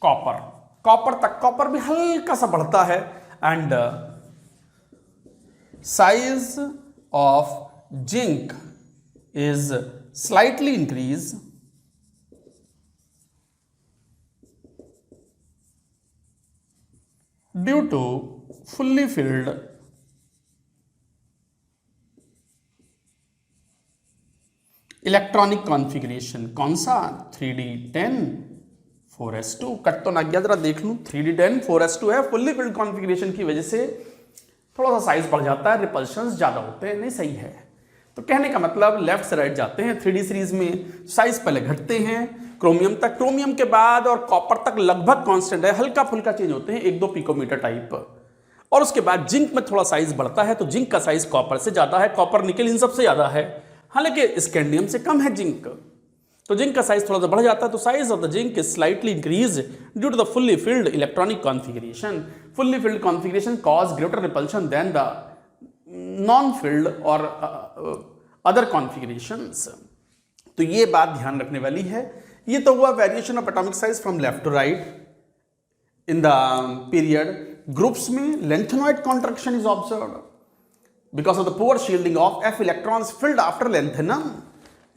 copper. Copper तक, कॉपर भी हल्का सा बढ़ता है, and size of zinc is slightly increase due to fully filled electronic configuration. कौन सा? 3d10 4s2। कट तो ना गया, जरा देख लूं। 3d10 4s2 है, फुल्ली फिल्ड कॉन्फ़िगरेशन की वजह से थोड़ा सा साइज बढ़ जाता है, रिपल्शंस ज्यादा होते हैं। नहीं, सही है। तो कहने का मतलब लेफ्ट से राइट जाते हैं 3D सीरीज में, साइज पहले घटते हैं क्रोमियम तक, क्रोमियम के बाद और कॉपर तक लगभग कांस्टेंट है, हल्का फुल्का चेंज होते हैं 1-2 पिकोमीटर टाइप, और उसके बाद जिंक में थोड़ा साइज बढ़ता है, तो जिंक का साइज कॉपर से ज्यादा है, कॉपर निकल इन सबसे ज्यादा है, हालांकि स्कैंडियम से कम है जिंक, तो जिंक का साइज थोड़ा सा बढ़ जाता है, तो size of the zinc is slightly increase due to the fully filled electronic configuration. Fully filled configuration cause greater repulsion than the non filled और अदर कॉन्फ़िगरेशंस। तो ये बात ध्यान रखने वाली है। ये तो हुआ variation of atomic size from left to right in the period. Groups में lanthanoid contraction is observed because of the poor shielding of f electrons filled after lanthanum.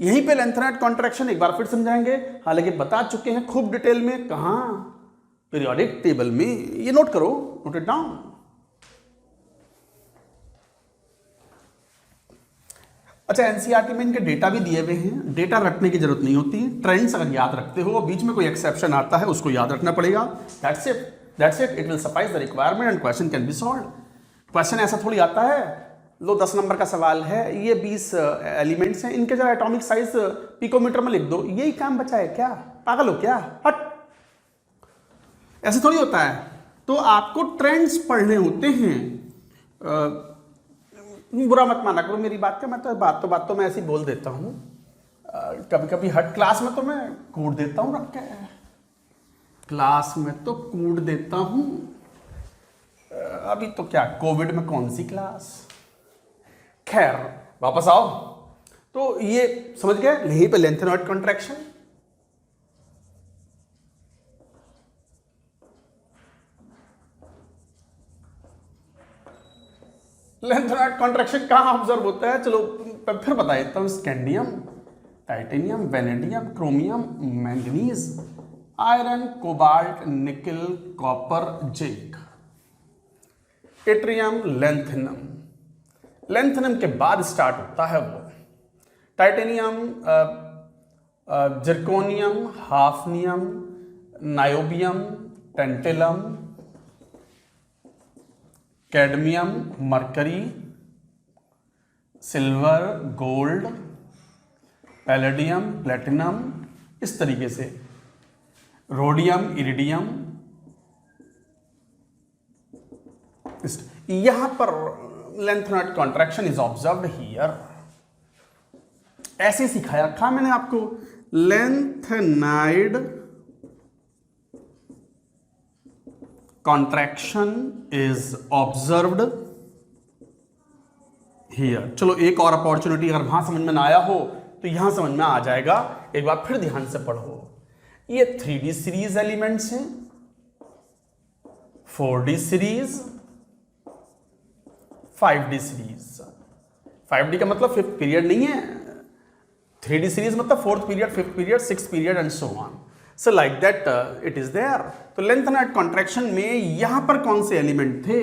यहीं पे लेंथेनॉइड कॉन्ट्रैक्शन एक बार फिर समझाएंगे, हालांकि बता चुके हैं खूब डिटेल में। कहां? पीरियोडिक टेबल में। ये नोट करो, नोट इट डाउन। अच्छा, एनसीईआरटी में इनके डेटा भी दिए हुए हैं, डेटा रखने की जरूरत नहीं होती, ट्रेंड्स अगर याद रखते हो, बीच में कोई एक्सेप्शन आता है उसको याद रखना पड़ेगा। That's it, it will suffice the requirement and question can be solved. Question ऐसा थोड़ी आता है, लो 10 नंबर का सवाल है, ये 20 एलिमेंट्स हैं, इनके जरा एटॉमिक साइज पिकोमीटर में लिख दो, यही काम बचा है क्या? पागल हो क्या? हट, ऐसे थोड़ी होता है। तो आपको ट्रेंड्स पढ़ने होते हैं। बुरा मत माना करो मेरी बात का, मैं तो बात तो मैं ऐसी बोल देता हूँ, कभी कभी हट क्लास में तो मैं कूट देता हूँ, रख के क्लास में तो कूट देता हूँ। अभी तो क्या कोविड में कौन सी क्लास? खैर, वापस आओ। तो ये समझ गए, यहीं पे लेंथेनॉइड कॉन्ट्रैक्शन। लेंथेनॉइड कॉन्ट्रैक्शन कहां ऑब्जर्व होता है, चलो फिर बता देता हूं। Scandium, titanium, vanadium, chromium, manganese, iron, cobalt, nickel, copper, zinc. Yttrium, lanthanum. Lanthanum के बाद स्टार्ट होता है वो titanium, zirconium, hafnium, niobium, tantalum, cadmium, mercury, silver, gold, palladium, platinum, इस तरीके से रोडियम, इरिडियम। यहां पर lanthanoid contraction is observed here. ऐसे सिखाया रखा मैंने आपको, lanthanide contraction is observed here. चलो एक और अपॉर्चुनिटी, अगर वहां समझ में ना आया हो तो यहां समझ में आ जाएगा। एक बार फिर ध्यान से पढ़ो। ये 3D सीरीज एलिमेंट्स हैं, 4D series, 5D series. 5D का मतलब फिफ्थ पीरियड नहीं है, 3D सीरीज मतलब fourth period, fifth period, sixth period and so on. So like that it is there. तो लेंथेनॉइड कॉन्ट्रैक्शन में यहां पर कौन से एलिमेंट थे?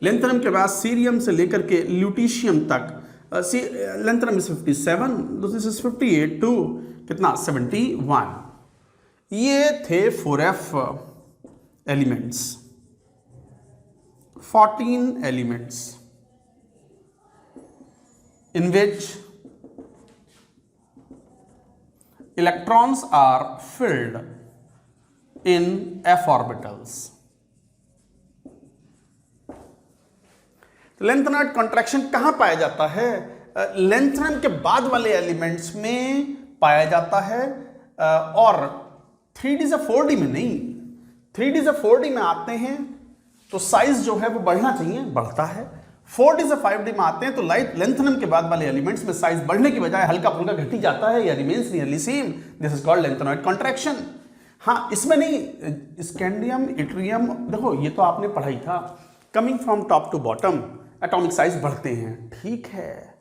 लेंथेनम के बाद सीरियम से लेकर के ल्यूटीशियम तक। Lanthanum is 57, this is 58 to कितना 71। ये थे 4F elements, 14 elements in which electrons are filled in f orbitals. Lanthanoid contraction कहां पाया जाता है? लेंथेनम के बाद वाले एलिमेंट्स में पाया जाता है, और 3D से 4D में नहीं। 3D से 4D में आते हैं तो साइज जो है वो बढ़ना चाहिए, बढ़ता है। 4D से 5D में आते हैं तो लेंथेनम के बाद वाले एलिमेंट्स में साइज बढ़ने की बजाय हल्का फुल्का घट ही जाता है, या remains nearly same. This is called lanthanoid contraction. हाँ, इसमें नहीं, स्कैंडियम, इट्रियम, देखो ये तो आपने पढ़ा ही था। Coming from top to bottom atomic size बढ़ते हैं, ठीक है।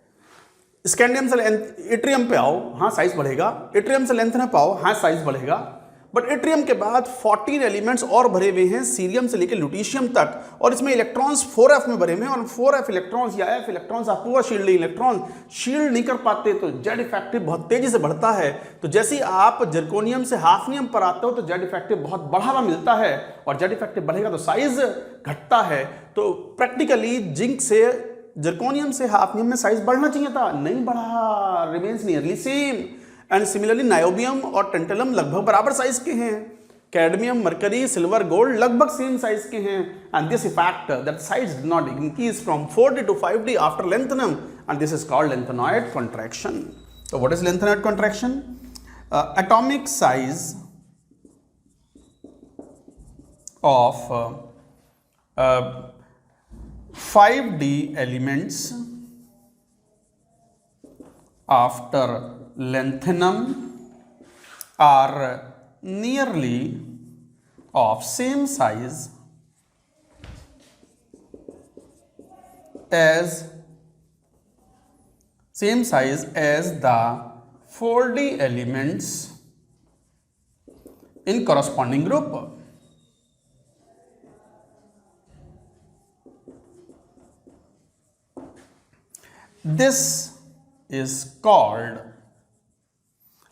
स्कैंडियम से इट्रियम पे आओ, हाँ साइज बढ़ेगा। इट्रियम से लेंथेनम पे आओ, हाँ साइज बढ़ेगा। बट इट्रियम के बाद 14 एलिमेंट्स और भरे हुए हैं, सीरियम से लेकर ल्यूटीशियम तक, और इसमें इलेक्ट्रॉन्स 4F में भरे हुए हैं। और 4F इलेक्ट्रॉन्स या F इलेक्ट्रॉन्स आप पूरा शील्ड इलेक्ट्रॉन शील्ड नहीं कर पाते, तो जेड इफेक्टिव बहुत तेजी से बढ़ता है। तो जैसे ही आप जिरकोनियम से हाफनियम पर आते हो तो जेड इफेक्टिव बहुत बढ़ावा मिलता है, और जेड इफेक्टिव बढ़ेगा तो साइज घटता है। तो प्रैक्टिकली जिंक से जिरकोनियम से हाफनियम में साइज बढ़ना चाहिए था, नहीं बढ़ा, remains nearly same. And similarly niobium और टेंटेलम लगभग बराबर साइज के हैं। कैडमियम, मरकरी, सिल्वर, गोल्ड लगभग सेम साइज के हैं। And this effect that size did not increase from 4D to 5D after lanthanum, and this is called lanthanoid contraction. So what is lengthened contraction? Atomic size of 5D elements after lanthanum are nearly of same size as the 4D elements in corresponding group. This is called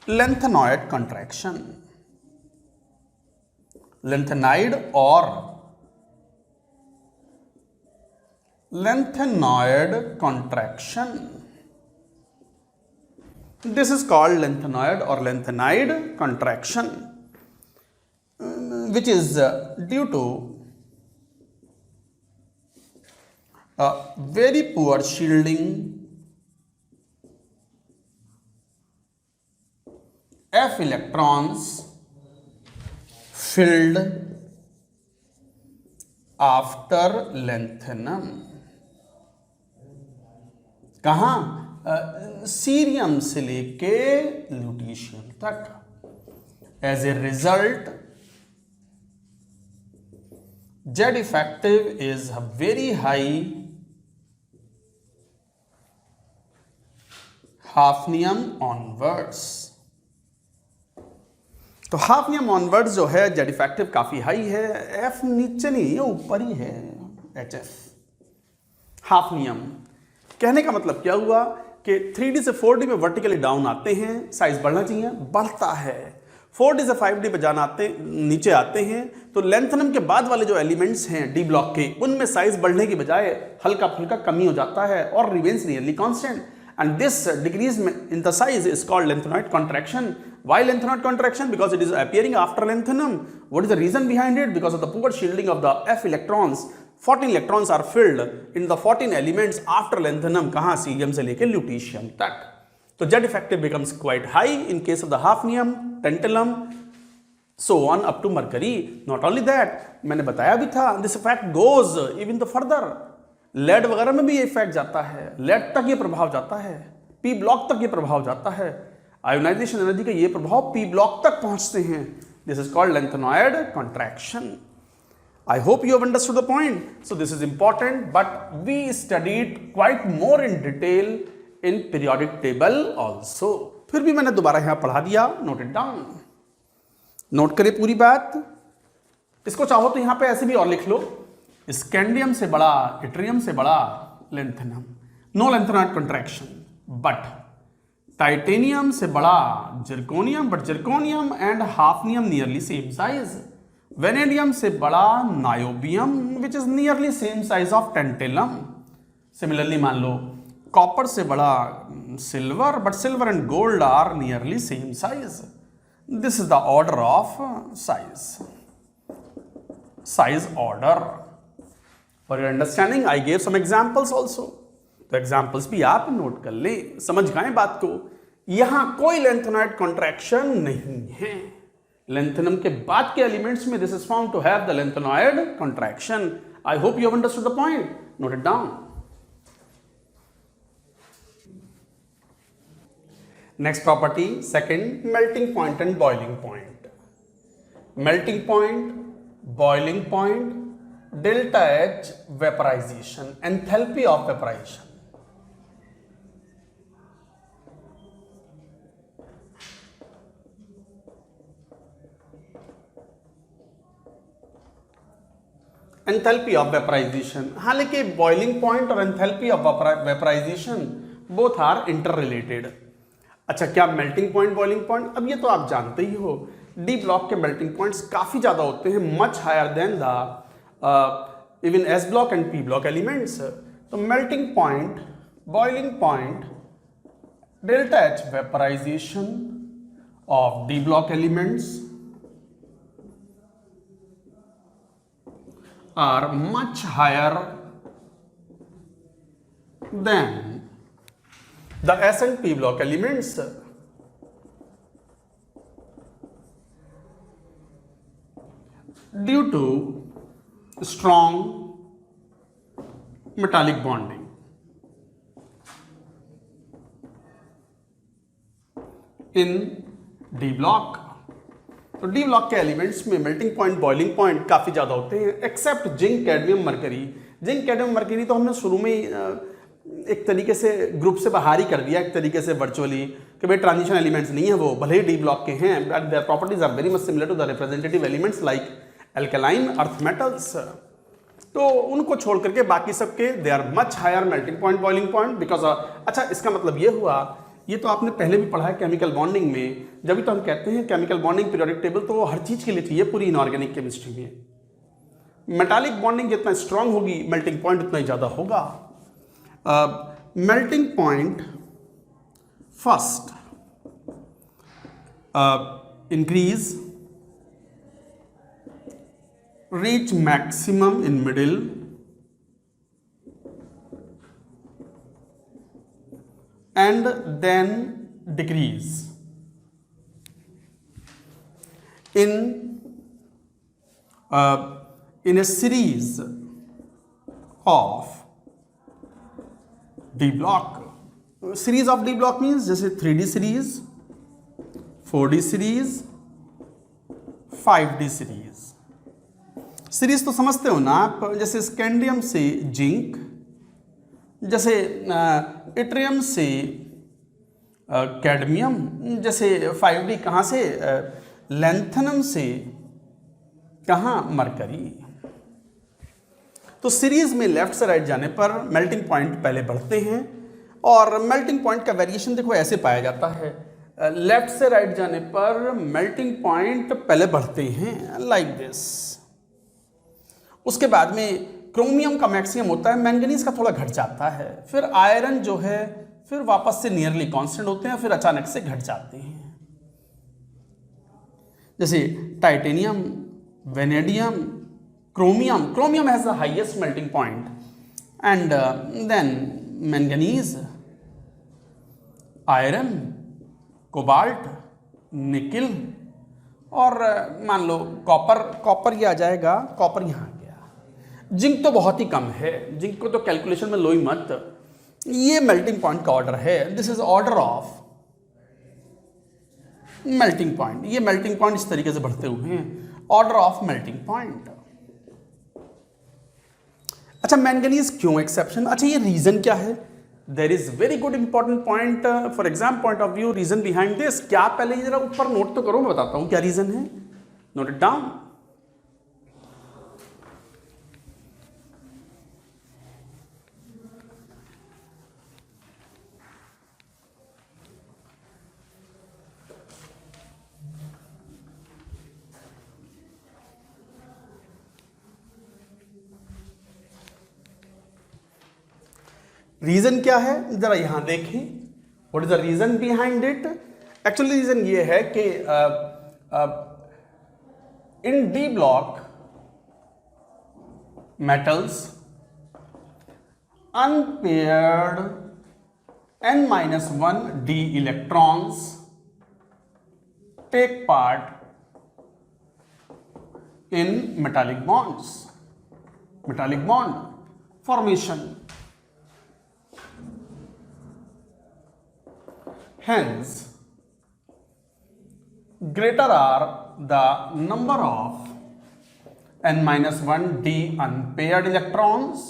lanthanoid contraction. Lanthanoid or lanthanoid contraction. This is called lanthanoid or lanthanide contraction, which is due to very poor shielding F electrons filled after lanthanum. कहाँ? Cerium से लेके lutetium तक। As a result Z effective is very high hafnium onwards. तो hafnium onwards जो है Z effective काफी हाई है, एफ नीचे नहीं है ऊपर ही है, एच एफ। हाफनियम कहने का मतलब क्या हुआ कि 3D से 4D में वर्टिकली डाउन आते हैं, साइज बढ़ना चाहिए, बढ़ता है। 4D से 5D पे जाना नीचे आते हैं, तो लेंथनम के बाद वाले जो एलिमेंट्स हैं डी ब्लॉक के, उनमें साइज बढ़ने की बजाय हल्का फुल्का कमी हो जाता है और remains nearly constant, and this decrease in the size is called lanthanoid contraction. Why lanthanoid contraction? Because it is appearing after lanthanum. What is the reason behind it? Because of the poor shielding of the f electrons. 14 electrons are filled in the 14 elements after lanthanum. कहाँ cerium से लेके lutetium तक। तो Z effective becomes quite high in case of the hafnium, tantalum, so on up to mercury. Not only that, मैंने बताया भी था, this effect goes even the further. Lead वगैरह में भी ये इफेक्ट जाता है, लेड तक ये प्रभाव जाता है, पी ब्लॉक तक ये प्रभाव जाता है। आयोनाइजेशन एनर्जी का ये प्रभाव पी ब्लॉक तक पहुंचते हैं। This is called lanthanoid contraction. I hope you have understood the point. So this is important, but we studied quite more in detail in periodic table also. फिर भी मैंने दोबारा यहां पढ़ा दिया, नोट इट डाउन। नोट करिए पूरी बात। इसको चाहो तो यहां पे ऐसे भी और लिख लो, स्कैंडियम से बड़ा, इट्रियम से बड़ा lanthanum, no lanthanoid contraction, but titanium से बड़ा zirconium, but zirconium and hafnium nearly same size. Vanadium से बड़ा niobium which is nearly same size of tantalum. Similarly मान लो कॉपर से बड़ा silver, but silver and gold are nearly same size. This is the order of size order. For your understanding, I gave some examples also. तो examples भी आप note कर ले, समझ गए बात को। यहां कोई लेंथेनॉइड कॉन्ट्रैक्शन नहीं है। लेंथेनम के बाद के एलिमेंट्स में this is found to have the lanthanoid contraction. I hope you have understood the point. Note it down. Next property, second, melting point and boiling point. Melting point, boiling point, delta H vaporization, enthalpy of vaporization. Enthalpy of vaporization, हालांकि boiling point और enthalpy of vaporization both are interrelated. अच्छा, क्या melting point, boiling point, अब ये तो आप जानते ही हो, डी ब्लॉक के मेल्टिंग पॉइंट्स काफी ज्यादा होते हैं, much higher than the even S block and P block elements. तो melting point, boiling point, delta H vaporization of D block elements are much higher than the S and P block elements. Due to strong metallic bonding. In D block, तो D block के elements में melting point, boiling point काफी ज्यादा होते हैं, except zinc, cadmium, mercury. Zinc, cadmium, mercury तो हमने शुरू में एक तरीके से ग्रुप से बाहर ही कर दिया, एक तरीके से वर्चुअली, कि भाई ट्रांजिशन एलिमेंट्स नहीं है वो, भले ही डी ब्लॉक के हैं, but their properties are very much similar to the representative elements like alkaline, earth metals. तो उनको छोड़ करके बाकी सबके they are much higher melting point, boiling point, because अच्छा, इसका मतलब ये हुआ, ये तो आपने पहले भी पढ़ा है केमिकल बॉन्डिंग में, जब भी तो हम कहते हैं केमिकल बॉन्डिंग पीरियोडिक टेबल, तो हर चीज के लिए चाहिए पूरी इनऑर्गेनिक केमिस्ट्री में। मेटालिक बॉन्डिंग जितना स्ट्रांग होगी, मेल्टिंग पॉइंट उतना ही ज्यादा होगा। Melting point first increase, reach maximum in middle, and then decrease in a series of D block series of D block means जैसे 3D series, 4D series, 5D series. Series तो समझते हो ना आप, जैसे स्कैंडियम से जिंक, जैसे yttrium से कैडमियम, जैसे 5D कहाँ से, लैंथनम से कहाँ, मरकरी। तो सीरीज में लेफ्ट से राइट जाने पर मेल्टिंग पॉइंट पहले बढ़ते हैं, और मेल्टिंग पॉइंट का वेरिएशन देखो ऐसे पाया जाता है, लेफ्ट से राइट जाने पर मेल्टिंग पॉइंट पहले बढ़ते हैं लाइक दिस। उसके बाद में क्रोमियम का मैक्सिमम होता है, मैंगनीज का थोड़ा घट जाता है, फिर आयरन जो है फिर वापस से नियरली कांस्टेंट होते हैं, फिर अचानक से घट जाते हैं। जैसे titanium, vanadium, chromium, chromium has the highest melting point, and then manganese, iron, cobalt, nickel, और मान लो कॉपर, कॉपर ये आ जाएगा, कॉपर यहाँ गया। जिंक तो बहुत ही कम है, जिंक को तो कैलकुलेशन में लो ही मत। ये मेल्टिंग पॉइंट का ऑर्डर है, this is order of melting point. ये मेल्टिंग पॉइंट इस तरीके से बढ़ते हुए हैं, ऑर्डर ऑफ मेल्टिंग पॉइंट। अच्छा, मैंगनीज क्यों एक्सेप्शन? अच्छा, ये रीजन क्या है? There is very good important point for exam point of view, reason behind this. क्या पहले जरा ऊपर नोट तो करो, मैं बताता हूं क्या रीजन है, नोट इट डाउन। रीजन क्या है जरा यहां देखें, what is the reason behind it? Actually reason ये है कि in D block metals unpaired n-1 d electrons take part in metallic bonds, metallic bond formation. Hence, greater are the number of n-1 d unpaired electrons,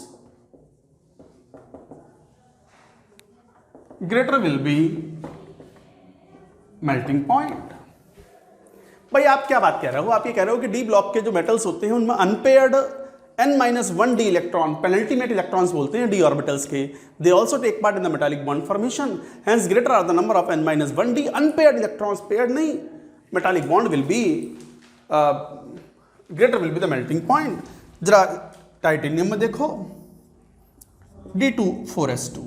greater will be melting point. भाई आप क्या बात कह रहे हो? आप ये कह रहे हो कि डी ब्लॉक के जो मेटल्स होते हैं उनमें unpaired n-1 D electron, penultimate electrons बोलते हैं डी ऑर्बिटल्स के, they also take part in the metallic bond formation, hence greater are the number of n-1 D unpaired electrons, paired नहीं, metallic bond will be greater will be the melting point. जरा titanium में देखो, D2 4s2,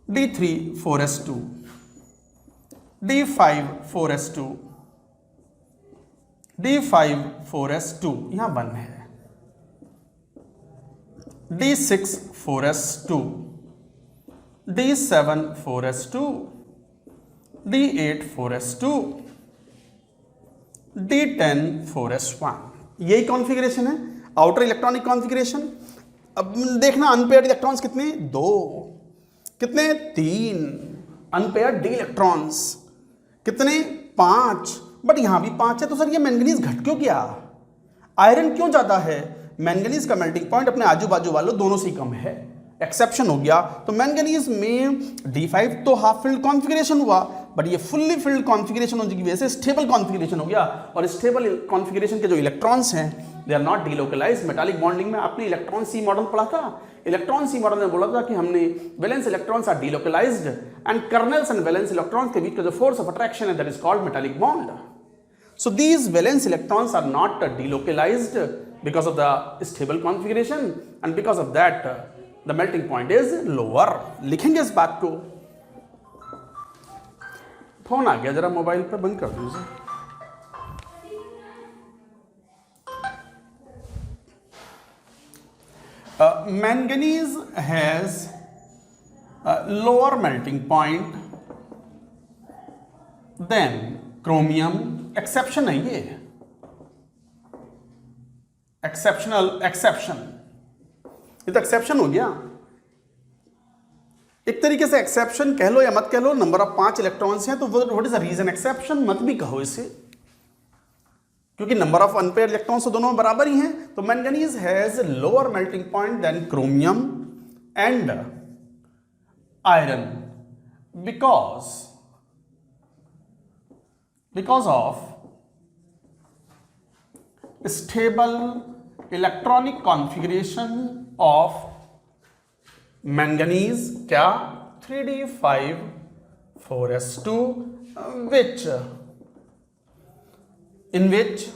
D3 4s2, D5 4s2, D5 4s2, यहां 1 है, D6 4s2, D7 4s2, D8 4s2, D10 4s1। यही configuration है outer electronic configuration. अब देखना unpaired electrons कितने, 2, कितने, 3 अनपेयर्ड डी इलेक्ट्रॉन्स, कितने, 5, बट यहां भी 5 है। तो सर ये मैंगनीज घट क्यों गया? आयरन क्यों ज्यादा है? मैंगनीज का मेल्टिंग पॉइंट अपने आजू बाजू वालों दोनों से कम है, एक्सेप्शन हो गया। तो मैंगनीज में D5 तो हाफ फिल्ड कॉन्फ़िगरेशन हुआ, बट ये फुल्ली फिल्ड कॉन्फ़िगरेशन होने की वजह से स्टेबल कॉन्फ़िगरेशन हो गया, और स्टेबल कॉन्फ़िगरेशन के जो इलेक्ट्रॉन्स हैं they are not delocalised. Metallic bonding में आपने इलेक्ट्रॉन सी मॉडल पढ़ा था, इलेक्ट्रॉन सी मॉडल में बोला था कि हमने valence electrons are delocalised and kernels and valence electrons के बीच का जो फोर्स ऑफ अट्रैक्शन है that is called metallic bond. So these valence electrons are not delocalized because of the stable configuration, and because of that the melting point is lower. लिखेंगे इस बात को। Phone आ गया, जरा मोबाइल पे बंद कर दीजिए। Manganese has a lower melting point than chromium। Exception है ये, एक्सेप्शनल एक्सेप्शन, ये तो एक्सेप्शन हो गया। एक तरीके से एक्सेप्शन कह लो या मत कह लो, नंबर ऑफ 5 इलेक्ट्रॉन्स हैं तो what is the reason exception, मत भी कहो इसे, क्योंकि नंबर ऑफ अनपेयर्ड इलेक्ट्रॉन्स तो दोनों में बराबर ही हैं। तो manganese has lower melting point than chromium and iron because of stable electronic configuration of manganese क्या 3d5 4s2 in which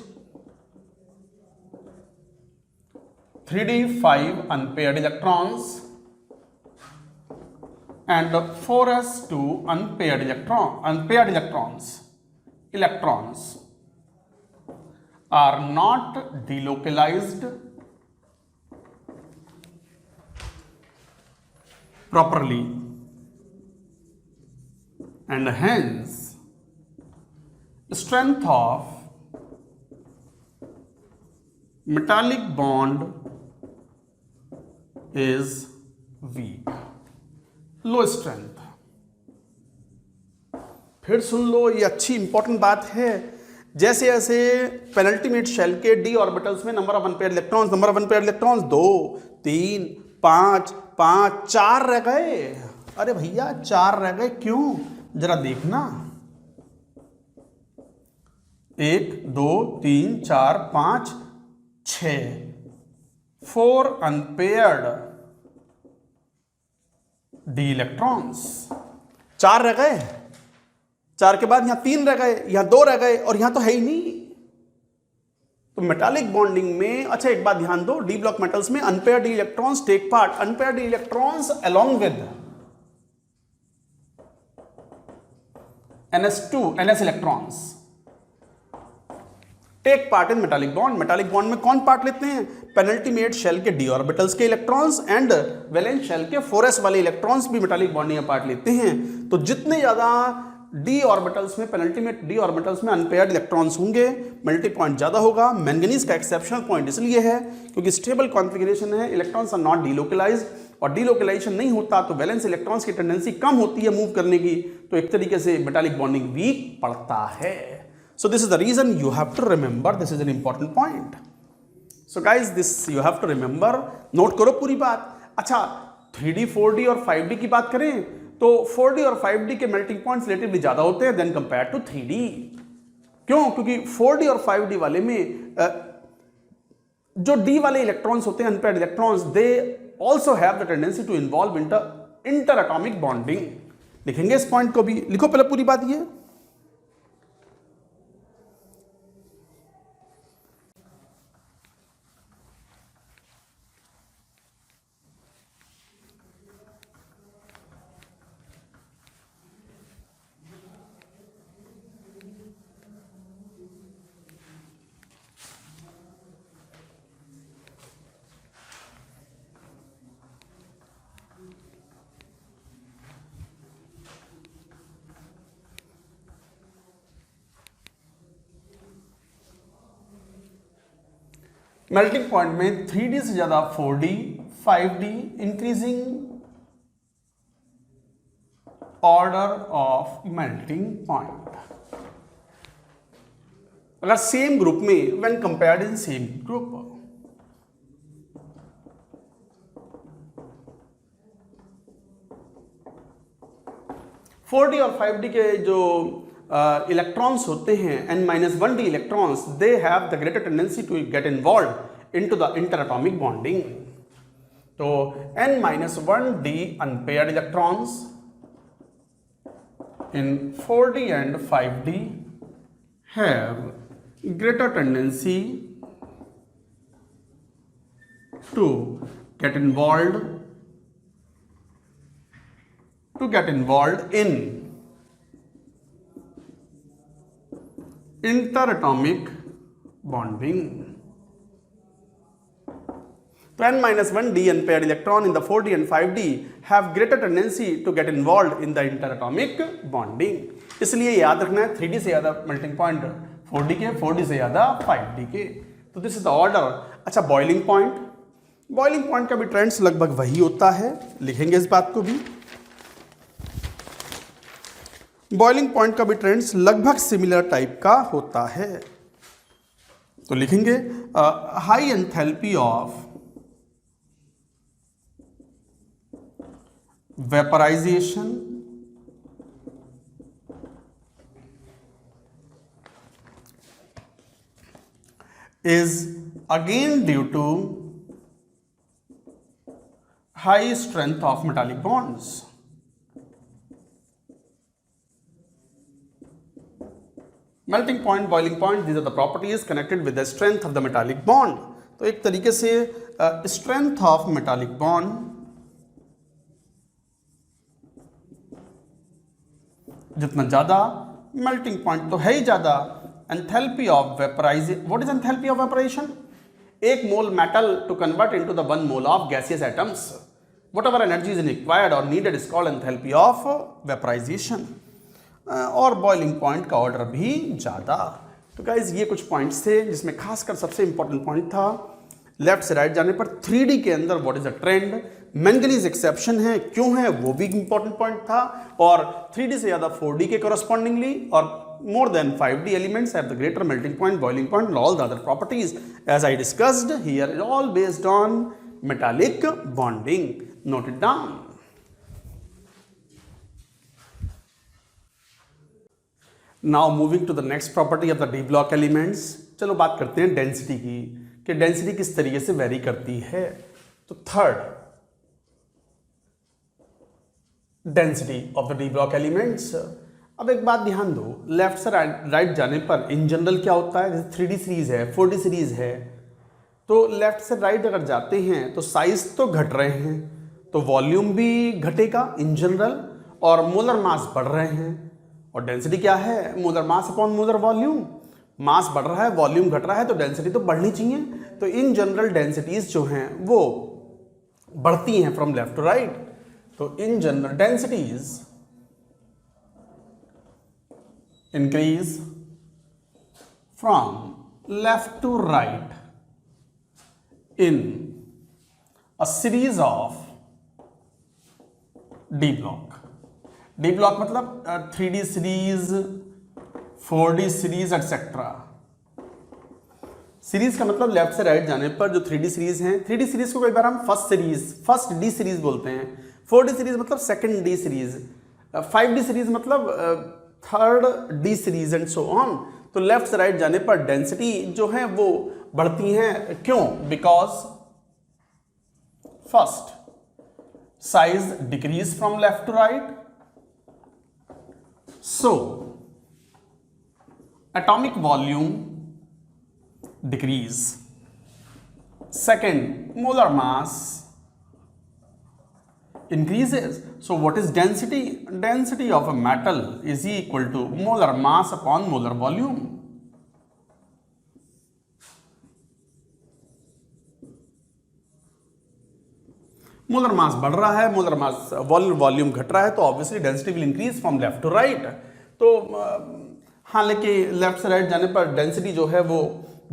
3d5 unpaired electrons and 4s2 unpaired electrons are not delocalized properly and hence strength of metallic bond is weak, low strength। फिर सुन लो, ये अच्छी important बात है। जैसे जैसे penultimate shell के D orbitals में नंबर ऑफ अनपेयर्ड इलेक्ट्रॉन्स 2, 3, 5, 4 रह गए। अरे भैया 4 रह गए, क्यों? जरा देखना, 1, 2, 3, 4, 5, 6, 4 अनपेयर्ड डी इलेक्ट्रॉन्स, 4 रह गए। 4 के बाद यहां 3 रह गए, यहां 2 रह गए और यहां तो है ही नहीं। तो मेटालिक बॉन्डिंग में, अच्छा एक बात ध्यान दो, डी ब्लॉक मेटल्स में unpaired electrons take part, unpaired electrons along with NS electrons take part in metallic bond. Metallic bond में कौन पार्ट लेते हैं? पेनल्टीमेट शेल के डी ऑर्बिटल्स के इलेक्ट्रॉन्स एंड वैलेंस शेल के 4s वाले इलेक्ट्रॉन्स भी मेटालिक बॉन्डिंग में पार्ट लेते हैं। तो जितने ज्यादा डी ऑर्बिटल्स में, पेनल्टीमेट डी ऑर्बिटल्स में अनपेयर्ड इलेक्ट्रॉन्स होंगे, मेल्टिंग पॉइंट ज्यादा होगा। मैंगनीज का एक्सेप्शनल पॉइंट इसलिए है क्योंकि स्टेबल कॉन्फ़िगरेशन है, इलेक्ट्रॉन्स आर नॉट डीलोकलाइज्ड, और डीलोकलाइजेशन नहीं होता तो वैलेंस इलेक्ट्रॉन्स की टेंडेंसी कम होती है मूव करने की, तो एक तरीके से मेटालिक बॉन्डिंग वीक पड़ता है। So this is the reason you have to remember, this is an important point. So guys this you have to remember, note करो पूरी बात। अच्छा 3D 4D और 5D की बात करें तो 4D और 5D के मेल्टिंग पॉइंट्स रिलेटिवली ज्यादा होते हैं देन कंपेयर टू 3D। क्यों? क्योंकि 4D और 5D वाले में जो D वाले इलेक्ट्रॉन्स होते हैं, unpaired electrons, they also have the tendency to involve inter atomic bonding. लिखेंगे इस पॉइंट को भी, लिखो पहले पूरी बात ये। मेल्टिंग पॉइंट में 3D से ज्यादा 4D, 5D, increasing order of melting point. अगर सेम ग्रुप में, when compared in same group, (4D और 5D के जो इलेक्ट्रॉन्स होते हैं, N-1D electrons, they have the greater tendency to get involve into the inter atomic bonding. तो N-1D unpaired electrons in 4D and 5D have greater tendency to get involved in interatomic bonding. तो N-1D unpaired electron in the 4D and 5D have greater tendency to get involved in the interatomic bonding. इसलिए याद रखना है 3D से ज़्यादा melting point 4D के, 4D से ज़्यादा 5D के। तो दिस इज द ऑर्डर। अच्छा बॉइलिंग पॉइंट का भी ट्रेंड्स लगभग वही होता है, लिखेंगे इस बात को भी। बॉइलिंग पॉइंट का भी ट्रेंड्स लगभग सिमिलर टाइप का होता है। तो लिखेंगे high enthalpy of vaporisation is again due to high strength of metallic bonds. Melting point, boiling point, these are the properties connected with the strength of the metallic bond. तो एक तरीके से strength of metallic bond जितना ज़्यादा, melting point तो है ही ज़्यादा, enthalpy of vaporization. What is enthalpy of evaporation? एक मोल metal to convert into the 1 mole of gaseous atoms. Whatever energy is required or needed is called enthalpy of vaporization. और boiling point का order भी ज़्यादा। तो guys ये कुछ points थे जिसमें खासकर सबसे इंपॉर्टेंट पॉइंट था लेफ्ट से राइट जाने पर 3D के अंदर what is a trend. Manganese exception है, क्यों है वो भी इंपॉर्टेंट पॉइंट था। और 3D से ज़्यादा 4D के कॉरस्पॉन्डिंगली और more than 5D elements have the greater melting point, boiling point and all the other properties as I discussed here, all based on metallic bonding. Note it down. Now moving to the next property of the D block elements. चलो बात करते हैं density की कि density किस तरीके से very करती है। तो third, density of the D block elements. अब एक बात ध्यान दो, लेफ्ट से राइट जाने पर इन जनरल क्या होता है, जैसे 3D सीरीज है, 4D सीरीज है, तो लेफ्ट से राइट अगर जाते हैं तो साइज तो घट रहे हैं, तो वॉल्यूम भी घटेगा इन जनरल और मोलर मास बढ़ रहे हैं। और डेंसिटी क्या है, molar mass upon molar volume. Mass बढ़ रहा है, वॉल्यूम घट रहा है, तो डेंसिटी तो बढ़नी चाहिए। तो इन जनरल डेंसिटीज जो हैं वो बढ़ती हैं फ्रॉम लेफ्ट टू राइट। तो in general densities increase from left to right in a series of D block. D block मतलब 3D series, 4D series etcetera. Series का मतलब लेफ्ट से राइट जाने पर जो 3D सीरीज हैं, 3D सीरीज को कई बार हम फर्स्ट D सीरीज बोलते हैं, 4D सीरीज मतलब second D series, 5D series मतलब third D series and so on. तो लेफ्ट से राइट जाने पर डेंसिटी जो है वो बढ़ती हैं, क्यों? Because first size decrease from left to right, so atomic volume decrease, second molar mass increases. So what is density? Density of a metal is equal to molar mass upon molar volume. Molar mass बढ़ रहा है, molar mass volume घट रहा है, तो obviously density will increase from left to right. तो हालांकि left से राइट जाने पर डेंसिटी जो है वो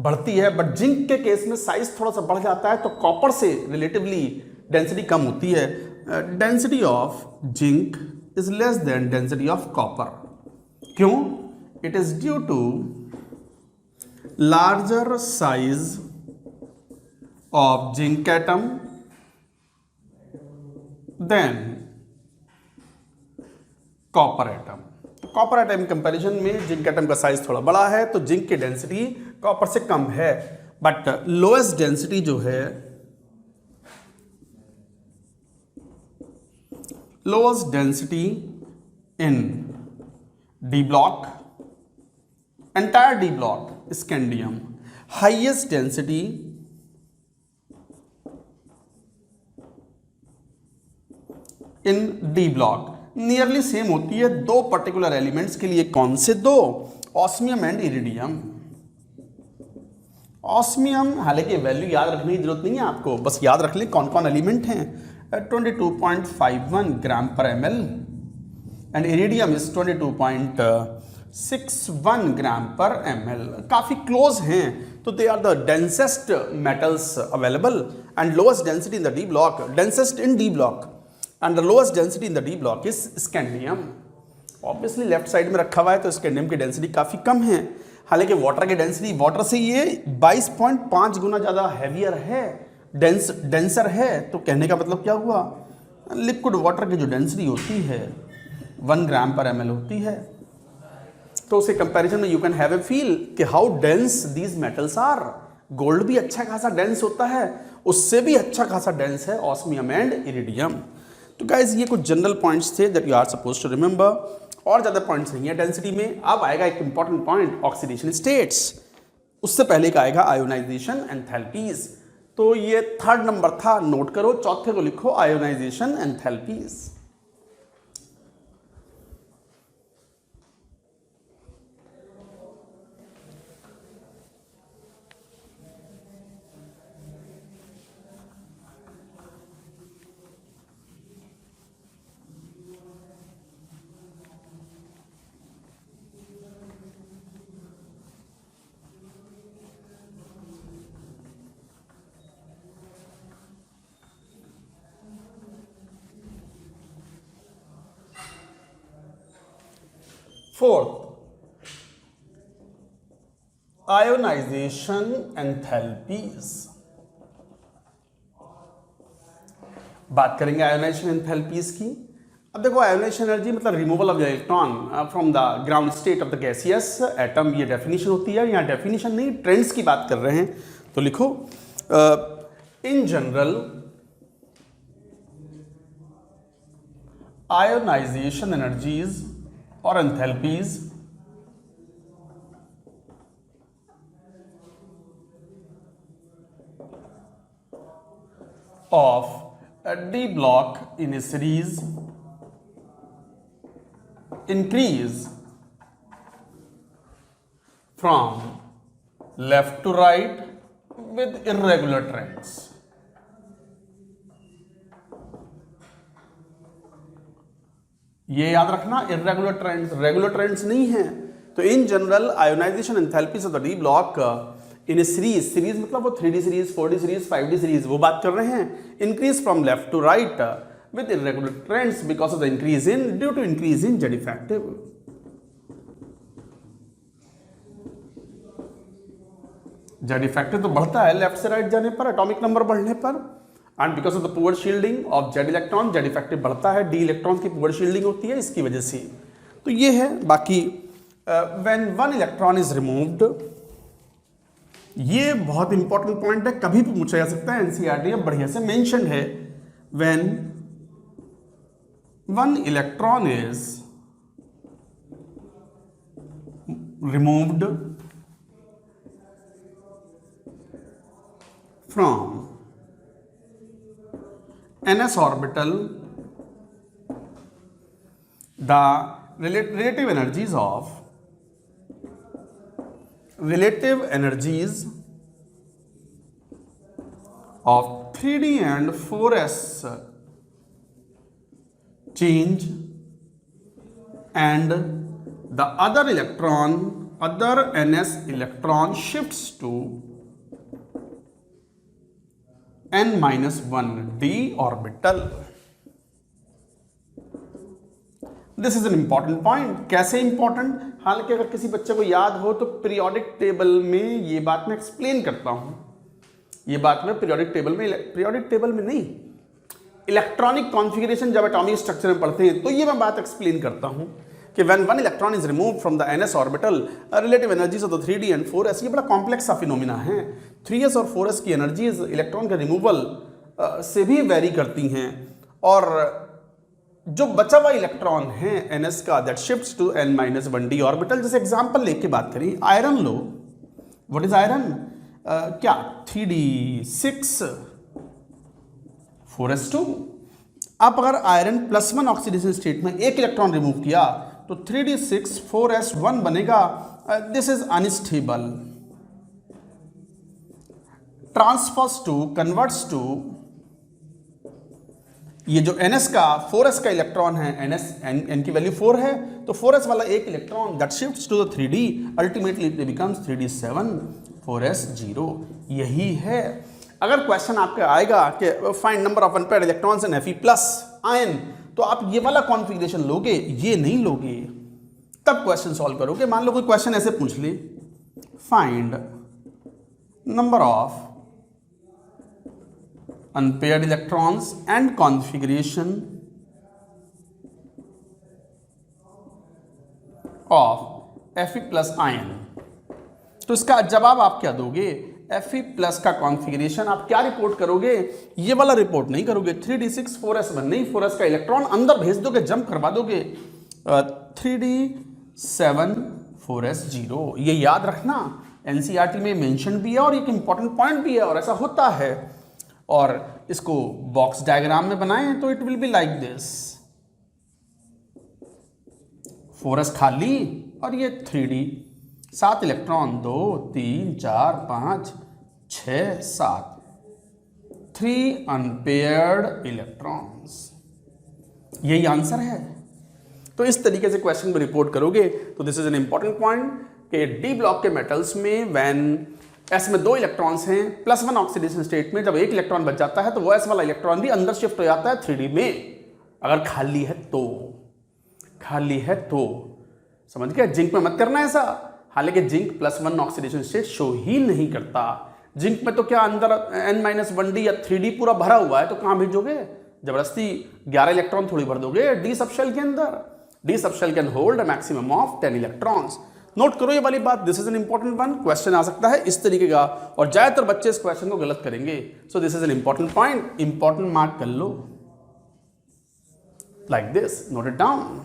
बढ़ती है, बट जिंक के केस में साइज थोड़ा सा बढ़ जाता है, तो कॉपर से रिलेटिवली डेंसिटी कम होती है। Density of zinc is less than density of copper. क्यों? It is due to larger size of zinc atom than copper atom. Copper atom comparison में जिंक एटम का साइज थोड़ा बड़ा है, तो जिंक की डेंसिटी कॉपर से कम है। बट लोएस्ट डेंसिटी जो है, lowest density in D block, entire D block is scandium. Highest density in D block nearly same होती है दो पर्टिकुलर एलिमेंट्स के लिए। कौन से दो? Osmium and iridium. ऑस्मियम, हालांकि वैल्यू याद रखने की जरूरत नहीं है आपको, बस याद रख लें कौन कौन एलिमेंट हैं। 22.51 gram per ml and iridium is 22.61 gram per ml। काफ़ी क्लोज हैं, तो they are the densest metals available and lowest density in the D block, densest in D block and the lowest density in the D block is scandium. Obviously left side में रखा हुआ है तो इस cadmium की density काफ़ी कम है, हालांकि वाटर की डेंसिटी वाटर से ये 22.5 गुना ज़्यादा हैवियर है, डेंसर है। तो कहने का मतलब क्या हुआ, लिक्विड वाटर की जो डेंसिटी होती है 1 ग्राम पर ml होती है। तो उसके कंपैरिजन में you can have a feel कि how dense these metals are. Gold भी अच्छा खासा डेंस होता है, उससे भी अच्छा खासा डेंस है ऑस्मियम एंड इरिडियम। तो गाइज ये कुछ जनरल पॉइंट्स थे that you are suppose to remember, और ज़्यादा पॉइंट्स नहीं है डेंसिटी में। अब आएगा एक इंपॉर्टेंट पॉइंट, ऑक्सीडेशन स्टेट्स। उससे पहले का आएगा आयोनाइजेशन एंथैल्पीज। तो ये 3rd नंबर था, नोट करो। चौथे को लिखो ionisation enthalpies. Fourth, ionisation enthalpies. बात करेंगे आयोनाइजेशन एंथैल्पीज की। अब देखो, आयोनाइजेशन एनर्जी मतलब removal of the electron from the ground state of the gaseous atom, ये डेफिनेशन होती है। यहाँ डेफिनेशन नहीं, ट्रेंड्स की बात कर रहे हैं। तो लिखो, इन जनरल आयोनाइजेशन एनर्जीज और enthalpies of a d block in a series increase from left to right with irregular trends. ये याद रखना, इर्रेगुलर ट्रेंड्स, रेगुलर ट्रेंड्स नहीं है। तो in general ionisation enthalpies of the D block in a series मतलब वो 3D series, 4D series, 5D series, वो बात कर रहे हैं। Increase from left to right with irregular trends because of the increase in, due to increase in Z effective. Z effective तो बढ़ता है लेफ्ट से राइट जाने पर, एटॉमिक नंबर बढ़ने पर, and because of the poor shielding of Z electron, Z effective बढ़ता है, डी इलेक्ट्रॉन की पुअर शील्डिंग होती है, इसकी वजह से। तो ये है। बाकी व्हेन 1 इलेक्ट्रॉन इज रिमूव्ड, ये बहुत इंपॉर्टेंट पॉइंट है, कभी भी पूछा जा सकता है, एनसीईआरटी में बढ़िया से मेंशन है। When 1 electron is removed from ns orbital, the relative energies of 3D and 4s change, and the other ns electron shifts to n-1 d orbital. This is an important point. कैसे important? हालांकि अगर किसी बच्चे को याद हो तो periodic table में ये बात मैं एक्सप्लेन करता हूं। ये बात मैं पीरियोडिक टेबल में नहीं, इलेक्ट्रॉनिक कॉन्फ़िगरेशन जब एटॉमिक स्ट्रक्चर में पढ़ते हैं तो ये मैं बात एक्सप्लेन करता हूं कि when 1 electron is removed from the ns orbital, relative energies of the 3d and 4s, ये बड़ा कॉम्प्लेक्स सा फिनोमिना है। 3s और 4s की एनर्जीज इलेक्ट्रॉन के रिमूवल से भी वेरी करती हैं, और जो बचा हुआ इलेक्ट्रॉन है ns का, that shifts to n-1 d orbital. जैसे एग्जांपल लेके बात करें, आयरन लो, व्हाट इज आयरन? क्या 3d6 4s2। अब अगर आयरन +1 ऑक्सीडेशन स्टेट में एक इलेक्ट्रॉन रिमूव किया तो 3d6 4s1 बनेगा। This is unstable. Transfers to, converts to, ये जो ns का 4s का इलेक्ट्रॉन है, n की वैल्यू 4 है, तो 4s वाला एक electron that shifts to the 3d, ultimately it becomes 3d7 4s0। यही है। अगर क्वेश्चन आपका आएगा कि find number of unpaired electrons in Fe+ ion, तो आप ये वाला कॉन्फ़िगरेशन लोगे, ये नहीं लोगे, तब क्वेश्चन सॉल्व करोगे। मान लो कोई क्वेश्चन ऐसे पूछ ले, find number of unpaired electrons and configuration of Fe+ ion. तो इसका जवाब आप क्या दोगे? Fe+ का कॉन्फ़िगरेशन आप क्या रिपोर्ट करोगे? ये वाला रिपोर्ट नहीं करोगे, 3d6 4s1 नहीं, 4s का इलेक्ट्रॉन अंदर भेज दोगे, जंप करवा दोगे 3d7 4s0। ये याद रखना, एनसीईआरटी में मेंशन भी है और एक इंपॉर्टेंट पॉइंट भी है, और ऐसा होता है। और इसको बॉक्स डायग्राम में बनाएं तो it will be like this, 4s खाली और ये 3d, 7 इलेक्ट्रॉन, 2 3 4 5 6 7, 3 अनपेयर्ड इलेक्ट्रॉन्स। यही आंसर है। तो इस तरीके से क्वेश्चन में रिपोर्ट करोगे। तो this is an important point कि डी ब्लॉक के मेटल्स में व्हेन एस में 2 इलेक्ट्रॉन्स हैं +1 ऑक्सीडेशन स्टेट में, जब एक इलेक्ट्रॉन बच जाता है तो वो एस वाला इलेक्ट्रॉन भी अंदर शिफ्ट हो जाता है 3d में, अगर खाली है तो। खाली है तो समझ गया? जिंक में मत करना ऐसा। हालांकि जिंक +1 ऑक्सीडेशन स्टेट शो ही नहीं करता। जिंक में तो क्या अंदर n-1d या 3d पूरा भरा हुआ है, तो कहां भेजोगे? जबरदस्ती 11 इलेक्ट्रॉन थोड़ी भर दोगे डी सबशेल के अंदर। D subshell can hold a maximum of 10 electrons. Note करो ये वाली बात, this is an important one. Question आ सकता है इस तरीके का, और ज्यादातर बच्चे इस क्वेश्चन को गलत करेंगे। So this is an important point, important mark कर लो like this, note it down.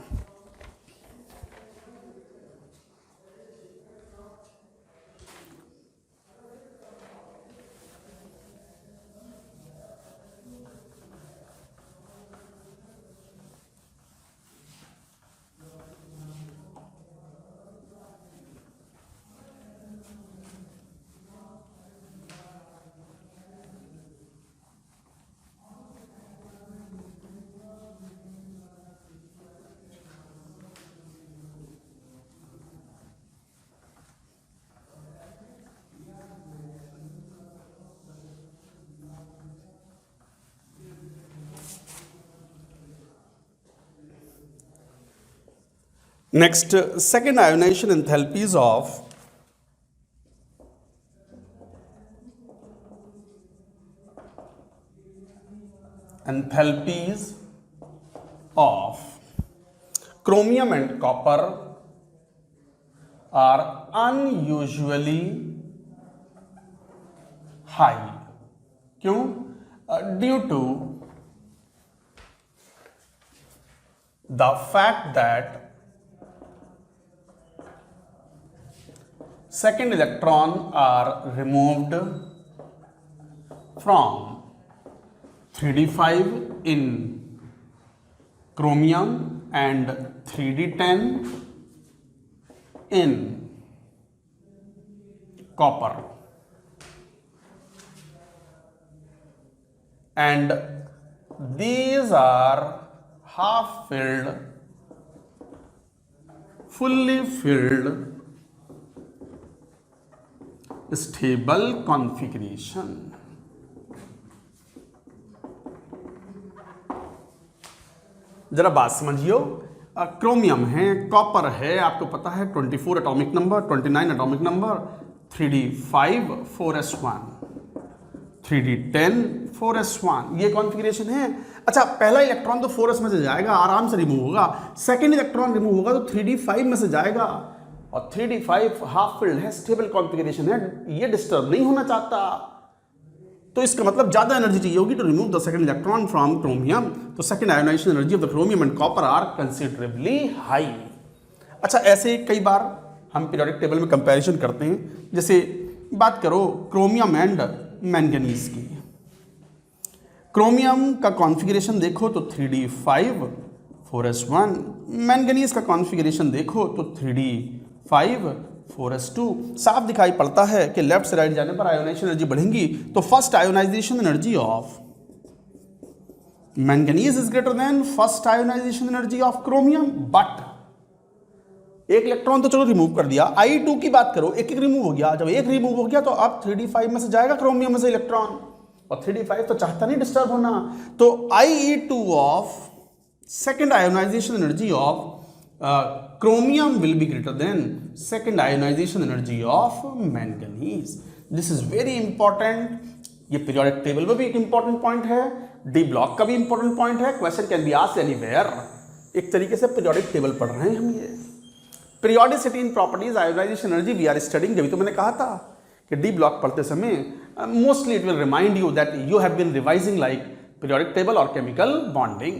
Next, second ionization enthalpies of chromium and copper are unusually high. क्यों? Due to the fact that second electron are removed from 3d5 in chromium and 3d10 in copper, and these are half filled, fully filled stable configuration. जरा बात समझियो, chromium है, copper है, आपको पता है 24 atomic number, 29 atomic number, 3d5 4s1, 3d10 4s1, ये configuration है। अच्छा, पहला इलेक्ट्रॉन तो 4s में से जाएगा, आराम से रिमूव होगा। सेकेंड इलेक्ट्रॉन रिमूव होगा तो 3d5 में से जाएगा, और 3d5 हाफ फिल्ड है, स्टेबल कॉन्फ़िगरेशन है, ये डिस्टर्ब नहीं होना चाहता। तो इसका मतलब ज्यादा एनर्जी चाहिए होगी to remove the second electron from chromium. तो second ionisation energy of the chromium and copper are considerably high. अच्छा, ऐसे कई बार हम पीरियोडिक टेबल में कंपैरिजन करते हैं। जैसे बात करो क्रोमियम एंड मैंगनीज की। क्रोमियम का कॉन्फ़िगरेशन देखो तो 3d5 4s1, मैंगनीज का कॉन्फ़िगरेशन देखो तो 3d5 4s2। साफ दिखाई पड़ता है कि लेफ्ट से राइट जाने पर आयोनाइजेशन एनर्जी बढ़ेंगी। तो first ionisation energy of manganese is greater than first ionisation energy of chromium. But एक इलेक्ट्रॉन तो चलो रिमूव कर दिया, I2 की बात करो, एक रिमूव हो गया। जब एक रिमूव हो गया तो अब 3d5 में से जाएगा क्रोमियम में से इलेक्ट्रॉन, और 3d5 तो चाहता नहीं डिस्टर्ब होना। तो IE2 of second ionization energy of chromium will be greater than second ionization energy of manganese. This is very important. ये पीरियोडिक टेबल में भी एक इंपॉर्टेंट पॉइंट है, डी ब्लॉक का भी इंपॉर्टेंट पॉइंट है. Question can be asked anywhere. एक तरीके से पीरियोडिक टेबल पढ़ रहे हैं हम. ये periodicity in properties ionisation energy we are studying. जब तो मैंने कहा था कि डी ब्लॉक पढ़ते समय mostly it will remind you that you have been revising like periodic table और केमिकल बॉन्डिंग.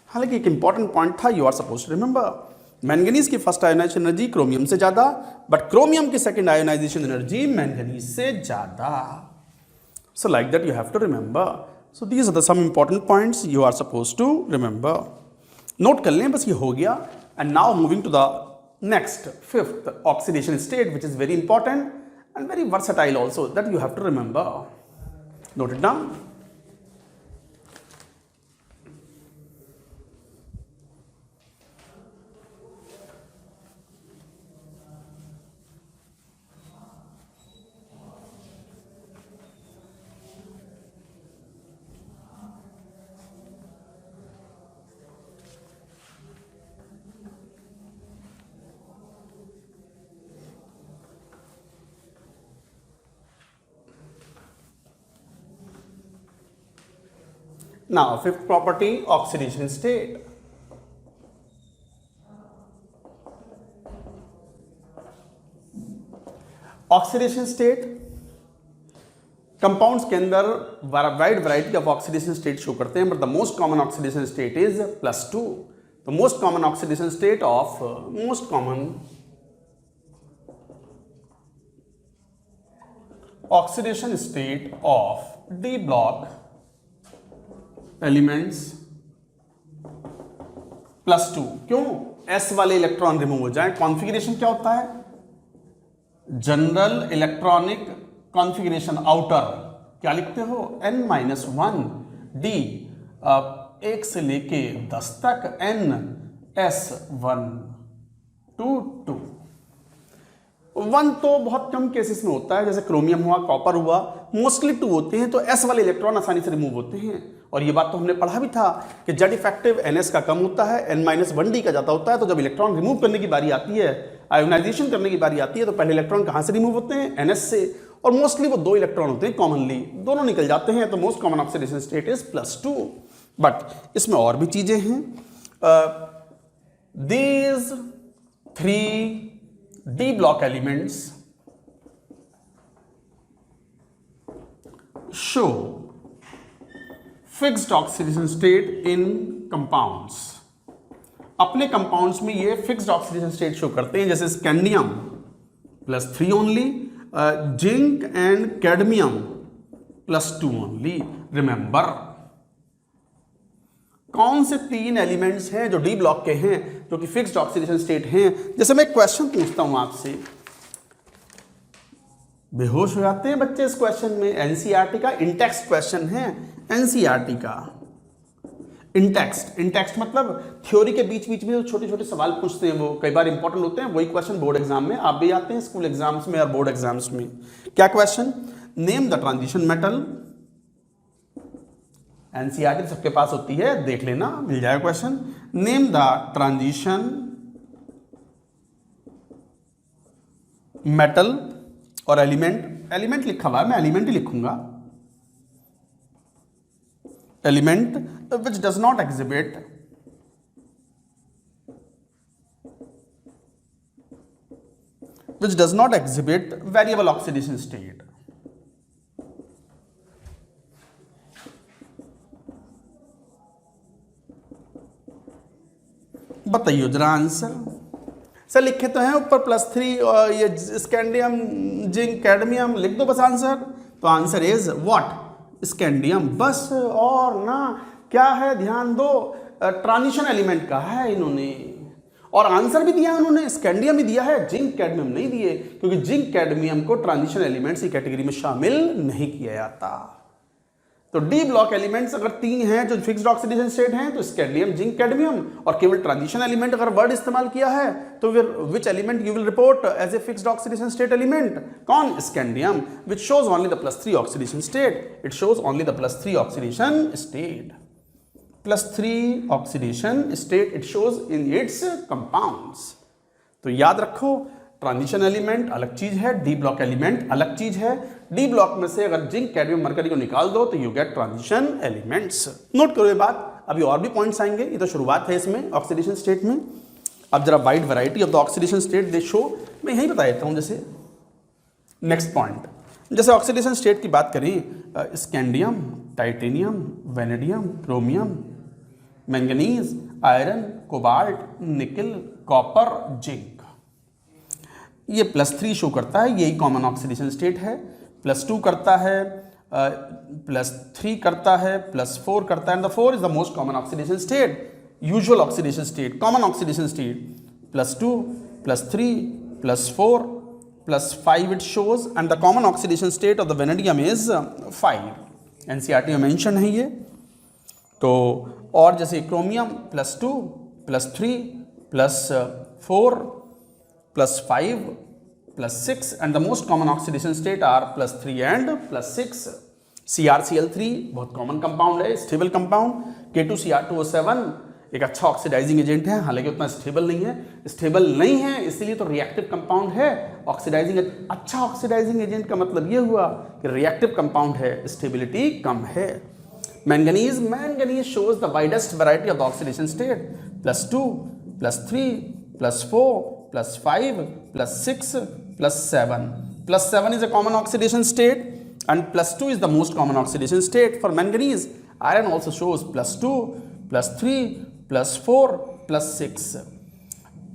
हालांकि एक इंपॉर्टेंट पॉइंट था, you are suppose to remember. Manganese की फर्स्ट आयोनाइजेशन एनर्जी क्रोमियम से ज्यादा, बट क्रोमियम की सेकंड आयोनाइजेशन एनर्जी मैंगनीज से ज्यादा. So like that you have to remember. So these are the some important points you are suppose to remember. Note कर लें, बस ये हो गया. And now moving to the next fifth oxidation state which is very important and very versatile also, that you have to remember. Note it down. Now, fifth property, oxidation state. Oxidation state compounds के अंदर wide variety of oxidation state show करते हैं, but the most common oxidation state is +2. The most common oxidation state of most common oxidation state of D block elements +2. क्यों? S वाले electron remove हो जाए. Configuration क्या होता है? General electronic configuration outer क्या लिखते हो? n-1 d 1 से लेके 10 तक n-s1 to 2. 1 तो बहुत कम केसेस में होता है, जैसे क्रोमियम हुआ, कॉपर हुआ. मोस्टली 2 होते हैं, तो S वाले इलेक्ट्रॉन आसानी से रिमूव होते हैं. और ये बात तो हमने पढ़ा भी था कि जेड इफेक्टिव NS का कम होता है, n-1d का ज़्यादा होता है. तो जब इलेक्ट्रॉन रिमूव करने की बारी आती है, आयोनाइजेशन करने की बारी आती है, तो पहले इलेक्ट्रॉन कहाँ से रिमूव होते हैं? NS से. और मोस्टली वो 2 इलेक्ट्रॉन होते हैं, कॉमनली दोनों निकल जाते हैं. तो most common oxidation state is +2. But इसमें और भी चीज़ें हैं. These 3 D block elements show fixed oxidation state in compounds. अपने कंपाउंड्स में ये फिक्स्ड ऑक्सीडेशन स्टेट शो करते हैं, जैसे scandium +3 only, zinc and cadmium +2 only. Remember, कौन से 3 एलिमेंट्स हैं जो डी ब्लॉक के हैं, जो कि फिक्स्ड ऑक्सीडेशन स्टेट हैं? जैसे मैं क्वेश्चन पूछता हूं आपसे, बेहोश हो जाते हैं बच्चे इस क्वेश्चन में. एनसीईआरटी का इंटेक्स्ट क्वेश्चन है. एनसीईआरटी का इंटेक्स्ट मतलब थ्योरी के बीच बीच में जो छोटे छोटे सवाल पूछते हैं, वो कई बार इंपॉर्टेंट होते हैं. वही क्वेश्चन बोर्ड एग्जाम में आप भी आते हैं, स्कूल एग्जाम्स में और बोर्ड एग्जाम्स में. क्या question? Name the transition metal. NCERT सबके पास होती है, देख लेना, मिल जाएगा question. Name the transition metal और एलिमेंट लिखा हुआ है, मैं एलिमेंट ही लिखूंगा. Element which does not exhibit variable oxidation state. बताइए जरा आंसर. सर लिखे तो हैं ऊपर +3 और ये स्कैंडियम, जिंक, कैडमियम, लिख दो बस आंसर. तो आंसर इज व्हाट? स्कैंडियम. बस और ना क्या है, ध्यान दो, ट्रांजिशन एलिमेंट का है इन्होंने. और आंसर भी दिया उन्होंने, स्कैंडियम भी दिया है, जिंक कैडमियम नहीं दिए, क्योंकि जिंक कैडमियम को ट्रांजिशन एलिमेंट्स की कैटेगरी में शामिल नहीं किया जाता. तो डी ब्लॉक एलिमेंट्स अगर 3 हैं जो फिक्स्ड ऑक्सीडेशन स्टेट हैं, तो स्कैंडियम, जिंक, कैडमियम. और केवल ट्रांजिशन एलिमेंट अगर वर्ड इस्तेमाल किया है, तो फिर which element you will report as a fixed oxidation state element? कौन? Scandium, which shows only the +3 oxidation state. It shows only the +3 oxidation state. +3 oxidation state it shows in its compounds. तो याद रखो, transition element अलग चीज है, D block element अलग चीज है। डी ब्लॉक में से अगर जिंक, कैडमियम, मरकरी को निकाल दो तो you get transition elements. Note करो ये बात, अभी और भी पॉइंट्स आएंगे, ये तो शुरुआत है इसमें ऑक्सीडेशन स्टेट में। अब जरा wide variety of the oxidation state they show, मैं यही बता देता हूँ। जैसे नेक्स्ट पॉइंट, जैसे ऑक्सीडेशन स्टेट की बात करें, scandium, titanium, vanadium, chromium, manganese, iron, cobalt, nickel, copper, zinc, ये +3 शो करता है, यही कॉमन ऑक्सीडेशन स्टेट है। +2 करता है, +3 करता है, +4 करता है, and the 4 is the most common oxidation state, usual oxidation state, common oxidation state. +2, +3, +4, +5 it shows, and the common oxidation state of the vanadium is 5. NCERT में मेंशन है ये। तो और जैसे chromium +2, +3, +4, +5, +6, and the most common oxidation state are +3 and +6. CrCl3 बहुत common compound है, stable compound. K2Cr2O7 एक अच्छा ऑक्सीडाइजिंग एजेंट है, हालांकि उतना स्टेबल नहीं है, इसलिए तो रिएक्टिव कंपाउंड है। ऑक्सीडाइजिंग, अच्छा ऑक्सीडाइजिंग एजेंट का मतलब ये हुआ कि रिएक्टिव कंपाउंड है, स्टेबिलिटी कम है। Manganese shows the widest variety of the oxidation state, +2, +3, +4, +5, +6, +7. +7 is a common oxidation state and +2 is the most common oxidation state for manganese. Iron also shows +2, +3, +4, +6.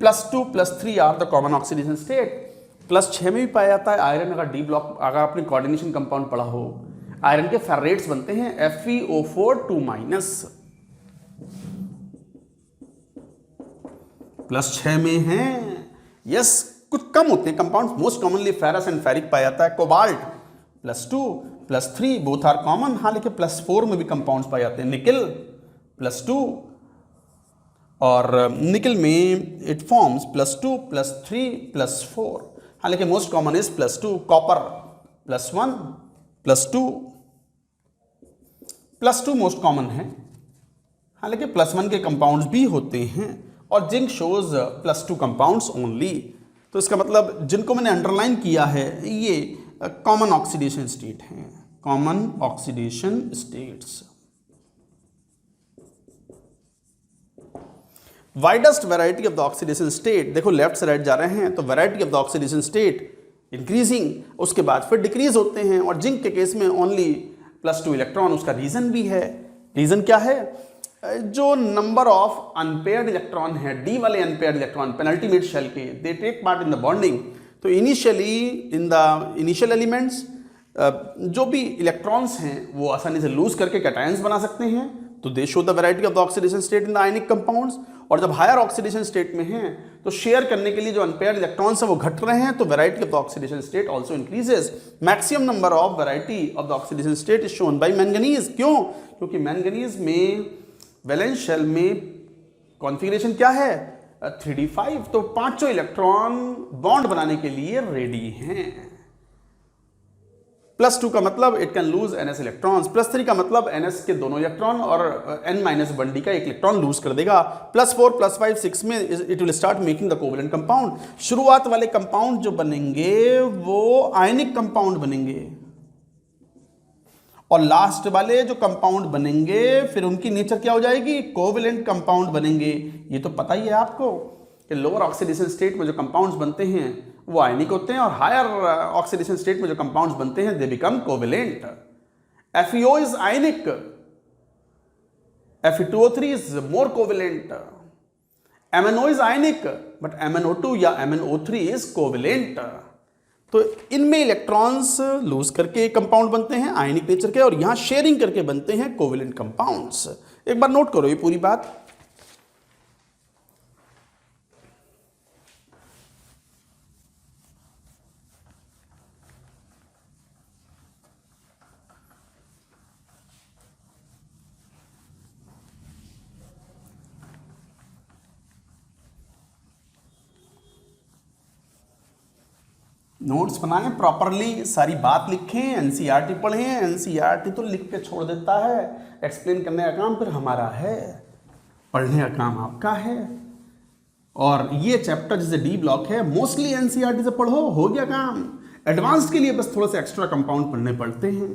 +2, +3 are the common oxidation state. +6 में भी पाया जाता है iron. अगर D block, अगर आपने coordination compound पढ़ा हो, आयरन के फेरेट्स बनते हैं FeO4 2-। +6 में हैं, यस, कुछ कम होते हैं compounds. Most commonly ferrous and ferric पाया जाता है। कोबाल्ट +2, +3 बोथ आर कॉमन, हालांकि +4 में भी कंपाउंड्स पाए जाते हैं। निकल +2, और निकल में इट फॉर्म्स +2, +3, +4, हालांकि most common is +2। Copper +1, +2 most common है, हालांकि +1 के कंपाउंड्स भी होते हैं। और जिंक शोज +2 कंपाउंड्स ओनली। तो इसका मतलब जिनको मैंने अंडरलाइन किया है ये कॉमन ऑक्सीडेशन स्टेट हैं, common oxidation states. Widest variety of the oxidation state, देखो लेफ्ट से राइट जा रहे हैं तो variety of the oxidation state increasing, उसके बाद फिर डिक्रीज होते हैं। और जिंक के केस में ओनली +2 इलेक्ट्रॉन। उसका रीजन भी है। रीजन क्या है? जो नंबर ऑफ अनपेयर्ड इलेक्ट्रॉन है, डी वाले अनपेयर्ड इलेक्ट्रॉन पेनल्टीमेट शेल के, they take part in the bonding. तो initially in the initial elements जो भी इलेक्ट्रॉन्स हैं वो आसानी से लूज करके कैटायंस बना सकते हैं। तो दे show the variety of the oxidation state in the ionic compounds. और जब हायर ऑक्सीडेशन स्टेट में हैं तो शेयर करने के लिए जो अनपेयर्ड इलेक्ट्रॉन्स हैं वो घट रहे हैं, तो variety of the oxidation state also increases. Maximum number of variety of the oxidation state is shown by manganese. क्यों? क्योंकि मैंगनीज में वैलेंस शेल में कॉन्फ़िगरेशन क्या है? 3d5। तो पांचों इलेक्ट्रॉन बॉन्ड बनाने के लिए रेडी हैं। +2 का मतलब it can lose NS electrons. +3 का मतलब NS के दोनों इलेक्ट्रॉन और N-1d का एक इलेक्ट्रॉन लूज कर देगा। +4, +5, 6 में it will start making the covalent compound. शुरुआत वाले कंपाउंड जो बनेंगे वो आयनिक कंपाउंड बनेंगे, और लास्ट वाले जो कंपाउंड बनेंगे फिर उनकी नेचर क्या हो जाएगी? कोवेलेंट कंपाउंड बनेंगे। ये तो पता ही है आपको कि लोअर ऑक्सीडेशन स्टेट में जो कंपाउंड्स बनते हैं वो आयनिक होते हैं, और हायर ऑक्सीडेशन स्टेट में जो कंपाउंड्स बनते हैं they become covalent. FeO is ionic, Fe2O3 is more covalent. MnO is ionic but MnO2 या MnO3 इज कोवेलेंट। तो इनमें इलेक्ट्रॉन्स लूज करके कंपाउंड बनते हैं आयनिक नेचर के, और यहां शेयरिंग करके बनते हैं कोवेलेंट कंपाउंड्स। एक बार नोट करो ये पूरी बात। नोट्स बनाएं प्रॉपरली, सारी बात लिखें, एनसीईआरटी पढ़ें। एनसीईआरटी तो लिख के छोड़ देता है, एक्सप्लेन करने का काम फिर हमारा है, पढ़ने का काम आपका है। और ये चैप्टर जैसे डी ब्लॉक है, मोस्टली एनसीईआरटी से पढ़ो, हो गया काम। एडवांस्ड के लिए बस थोड़ा सा एक्स्ट्रा कंपाउंड पढ़ने पड़ते हैं,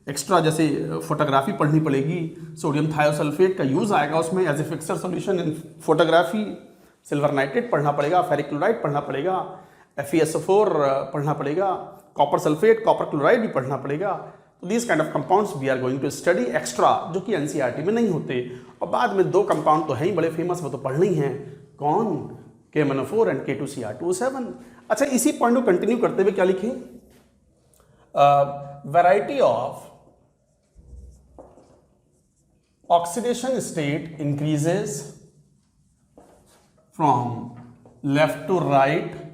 एक्स्ट्रा जैसे फोटोग्राफी पढ़नी पड़ेगी, सोडियम थायोसल्फेट का यूज आएगा उसमें as a fixer solution in photography. Silver nitrate पढ़ना पड़ेगा, फेरिक क्लोराइड पढ़ना पड़ेगा, FeSO4 पढ़ना पड़ेगा, कॉपर सल्फेट, कॉपर क्लोराइड भी पढ़ना पड़ेगा। तो these kind of compounds we are going to study extra, जो कि एनसीईआरटी में नहीं होते। और बाद में 2 कंपाउंड तो हैं ही बड़े फेमस, वो तो पढ़ने ही हैं। कौन? KMnO4 and K2Cr2O7। अच्छा, इसी पॉइंट को कंटिन्यू करते हुए क्या लिखें? Variety of oxidation state increases from left to right,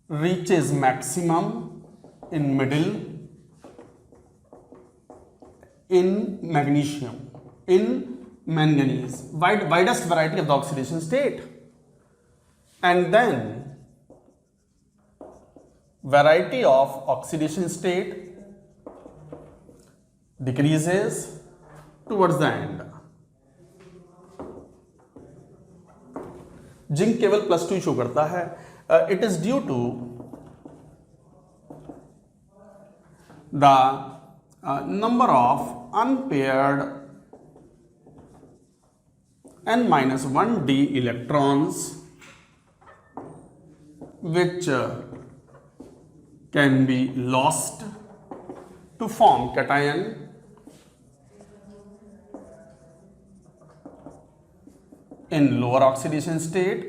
reaches maximum in middle in magnesium, in manganese, widest variety of the oxidation state, and then variety of oxidation state decreases towards the end. Zinc केवल +2 show करता है। It is due to the number of unpaired N-1d electrons which can be lost to form cation in lower oxidation state,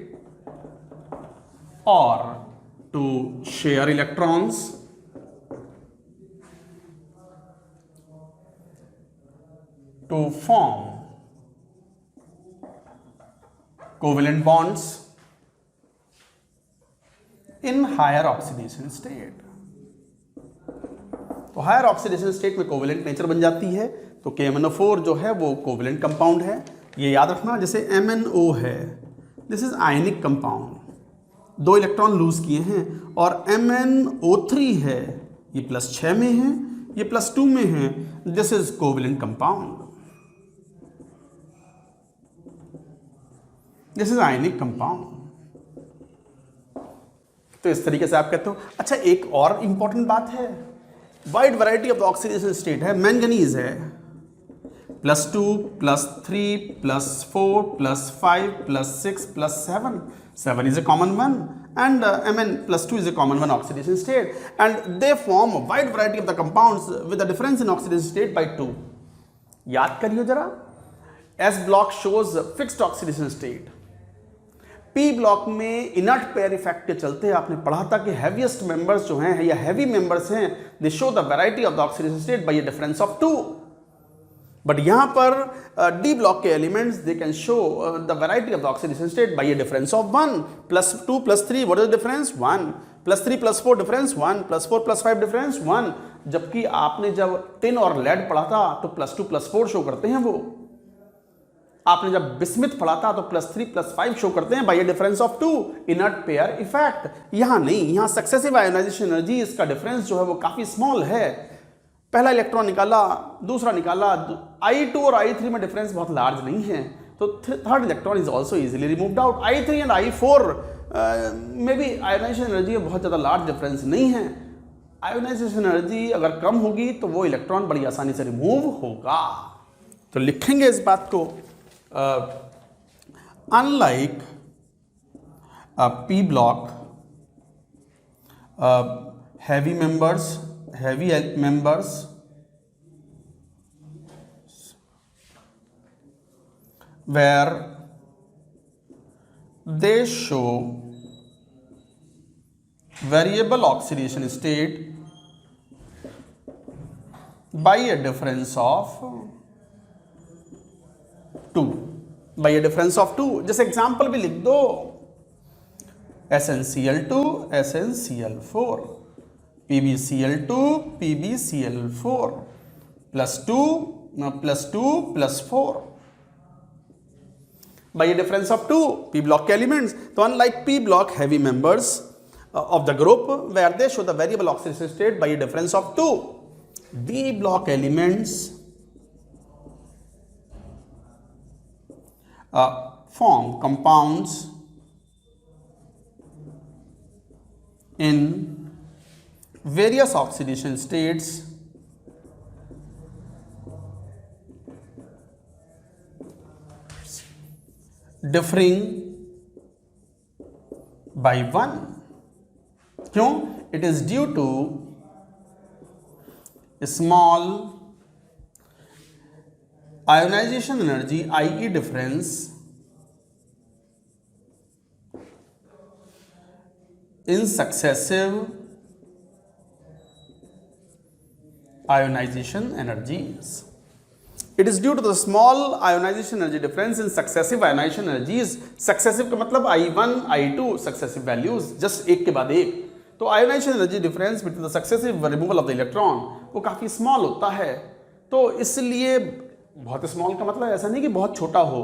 or to share electrons to form covalent bonds in higher oxidation state. तो higher oxidation state में covalent nature बन जाती है। तो KMnO4 जो है वो covalent compound है, ये याद रखना। जैसे MnO है, this is ionic compound, 2 electron lose किए हैं। और MnO3 है, ये +6 में है, ये +2 में है, this is covalent compound, this is ionic compound. तो इस तरीके से आप कहते हो। अच्छा, एक और इंपॉर्टेंट बात है, wide variety of the oxidation state है। मैंगनीज है +2 +3 +4 +5 +6 +7. 7 is a common one, and Mn +2 is a common one oxidation state, and they form a wide variety of the compounds with a difference in oxidation state by 2. याद करिए जरा, S block shows fixed oxidation state, P block में inert pair effect के चलते आपने पढ़ा था कि हैवीएस्ट मेंबर्स जो हैं या हैवी मेंबर्स हैं, they show the variety of the oxidation state by a difference of 2. But यहां पर डी ब्लॉक के elements they can show the variety of the oxidation state by a difference of 1. +2 +3 what is the difference? 1. +3 +4 difference 1. +4 +5 difference 1. जबकि आपने जब tin और lead पढ़ा था तो +2 +4 शो करते हैं वो। आपने जब बिस्मिथ पढ़ा था तो +3 +5 शो करते हैं by a difference of 2, inert pair effect. यहां नहीं, यहां सक्सेसिव आयोनाइजेशन एनर्जी, इसका डिफरेंस जो है वो काफी स्मॉल है। पहला इलेक्ट्रॉन निकाला, दूसरा निकाला, I2 और I3 में डिफरेंस बहुत लार्ज नहीं है, तो third electron is also easily removed out. I3 and I4 में भी आयोनाइजेशन एनर्जी में बहुत ज़्यादा लार्ज डिफरेंस नहीं है। आयोनाइजेशन एनर्जी अगर कम होगी तो वो इलेक्ट्रॉन बड़ी आसानी से रिमूव होगा। तो लिखेंगे इस बात को, unlike P block, heavy members where they show variable oxidation state by a difference of 2, by a difference of 2। जैसे एग्जाम्पल भी लिख दो, SnCl2 SnCl4, PbCl2 PbCl4, +2 +4 by a difference of 2, P block के एलिमेंट्स। तो unlike P block heavy members of the group where they show the variable oxidation state by a difference of 2. D block elements form compounds in various oxidation states differing by 1. क्यों? It is due to a small ionization energy IE difference in successive ionization energies. It is due to the small ionization energy difference in successive ionization energies. Successive का मतलब I1, I2 successive values, just एक के बाद एक. तो ionization energy difference between the successive removal of the electron वो काफ़ी small होता है. तो इसलिए बहुत small का मतलब ऐसा नहीं कि बहुत छोटा हो.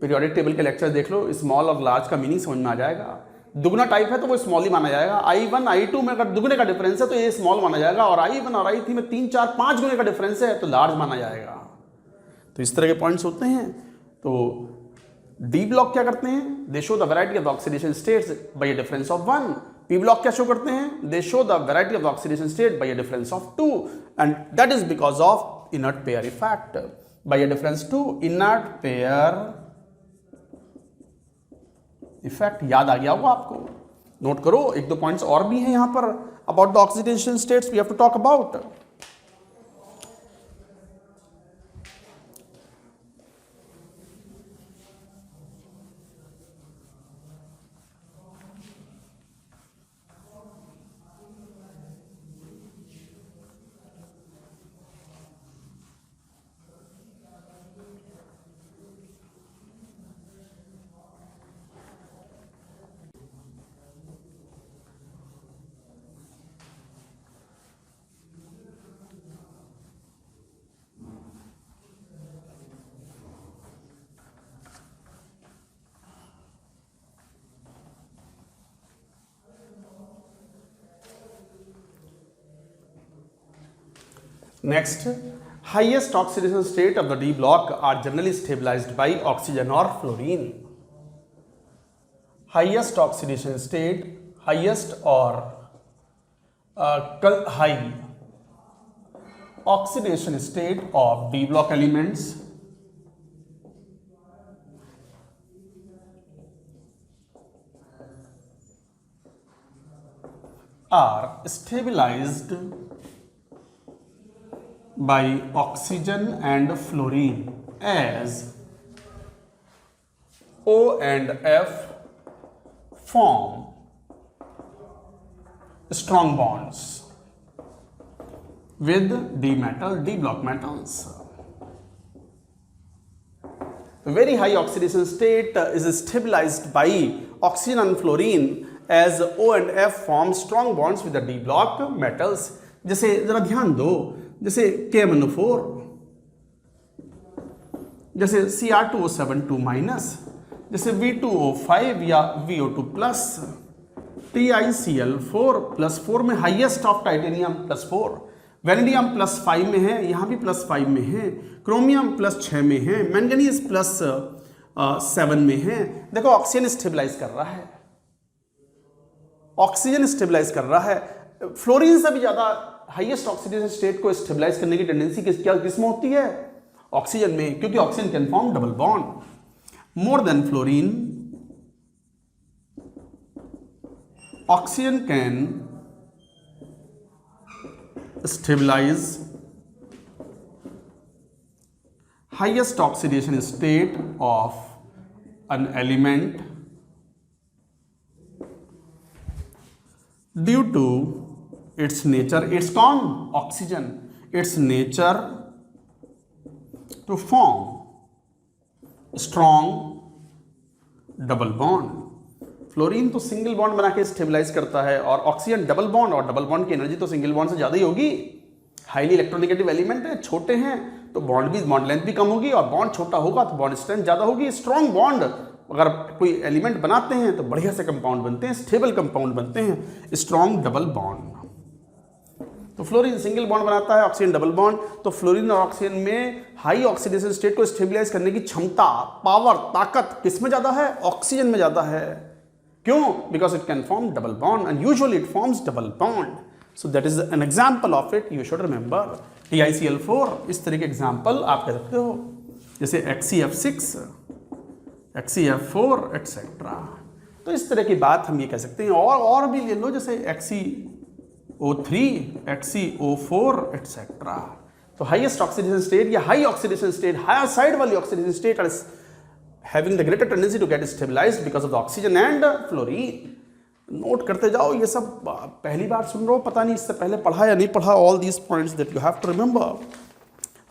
पीरियोडिक टेबल के लेक्चर देख लो, स्मॉल और लार्ज का मीनिंग समझ में आ जाएगा. दुगना टाइप है तो वो स्मॉल ही माना जाएगा. I1 I2 में अगर दुगने का डिफरेंस है तो ये स्मॉल माना जाएगा, और I1 और I3 में 3 4 5 गुने का डिफरेंस है तो लार्ज माना जाएगा. तो इस तरह के पॉइंट्स होते हैं. तो डी ब्लॉक क्या करते हैं? They show the variety of oxidation states by a difference of 1. P block क्या शो करते हैं? They show the variety of oxidation state by a difference of 2, and that is because of inert pair effect. By a difference 2 inert pair effect याद आ गया होगा आपको. Note करो, एक दो पॉइंट्स और भी हैं यहां पर about the oxidation states we have to talk about. Next, highest oxidation state of the D block are generally stabilized by oxygen or fluorine. Highest oxidation state, highest or high oxidation state of D block elements are stabilized by oxygen and fluorine as O and F form strong bonds with D block metals. Very high oxidation state is stabilized by oxygen and fluorine as O and F form strong bonds with the D block metals. जैसे जरा ध्यान दो, जैसे KMnO4, जैसे Cr2O7 minus, जैसे V2O5 या VO2 plus, TiCl4 plus 4 में highest of titanium plus 4, vanadium plus 5 में है, यहाँ भी प्लस 5 में है, क्रोमियम प्लस 6 में है, मैंगनीज प्लस 7 में है. देखो ऑक्सीजन स्टेबलाइज कर रहा है, ऑक्सीजन स्टेबलाइज कर रहा है. फ्लोरीन से भी ज़्यादा हाईएस्ट ऑक्सीडेशन स्टेट को स्टेबलाइज करने की टेंडेंसी किसमें होती है? ऑक्सीजन में, क्योंकि oxygen can form double bond more than fluorine. Oxygen can stabilise highest oxidation state of an element due to its nature, its कौन? Oxygen, its nature to form strong double bond. Fluorine तो single bond बना के stabilise करता है, और oxygen double bond, और double bond की energy तो सिंगल बॉन्ड से ज़्यादा ही होगी. हाईली इलेक्ट्रोनेगेटिव एलिमेंट है, छोटे हैं तो बॉन्ड लेंथ भी कम होगी, और बॉन्ड छोटा होगा तो बॉन्ड स्ट्रेंथ ज़्यादा होगी. स्ट्रॉन्ग बॉन्ड अगर कोई एलिमेंट बनाते हैं तो बढ़िया से कंपाउंड बनते हैं, स्टेबल कंपाउंड बनते हैं, स्ट्रॉन्ग डबल बॉन्ड। तो फ्लोरीन सिंगल बॉन्ड बनाता है, ऑक्सीजन डबल बॉन्ड। तो फ्लोरीन और ऑक्सीजन में हाई ऑक्सीडेशन स्टेट को स्टेबलाइज करने की क्षमता, पावर, ताकत किस में ज़्यादा है? ऑक्सीजन में ज़्यादा है। क्यों? Because it can form double bond and usually it forms double bond. So that is an example of it, you should remember. TiCl4 इस तरह के एग्जाम्पल आप कह सकते हो, जैसे HCF6, HCF4 एटसेट्रा। तो इस तरह की बात हम ये कह सकते हैं। और भी ले लो, जैसे HCO3, HCO4 एटसेट्रा। तो हाईएस्ट ऑक्सीडेशन स्टेट या high oxidation state, higher side वाली oxidation state are having the greater tendency to get stabilized because of the oxygen and fluorine. Note करते जाओ, ये सब पहली बार सुन रहे हो, पता नहीं इससे पहले पढ़ा या नहीं पढ़ा। All these points that you have to remember.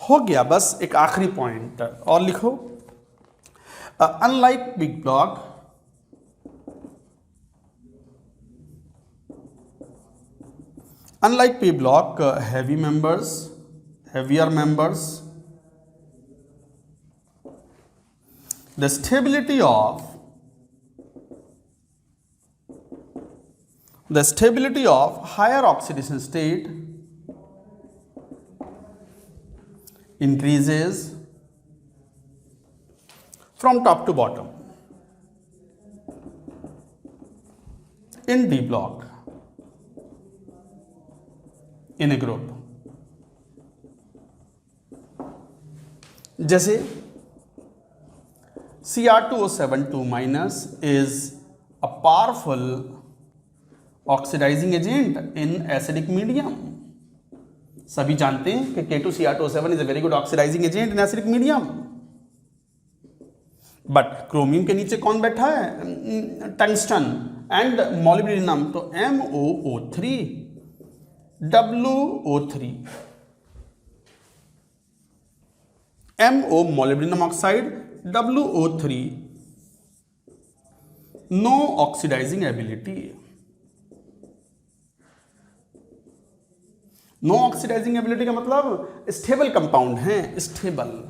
हो गया, बस एक आखिरी पॉइंट और लिखो। Unlike big block, unlike P block, heavier members, the stability of higher oxidation state increases from top to bottom in D block in a group. जैसे Cr2O7 minus is a powerful oxidizing agent in acidic medium. सभी जानते हैं कि K2Cr2O7 is a very good oxidizing agent in acidic medium. But chromium के नीचे कौन बैठा है? टंगस्टन एंड मोलिब्डेनम, तो MoO3 WO3, MO molybdenum oxide, WO3, no oxidizing ability. No oxidising ability का मतलब स्टेबल कंपाउंड है, स्टेबल।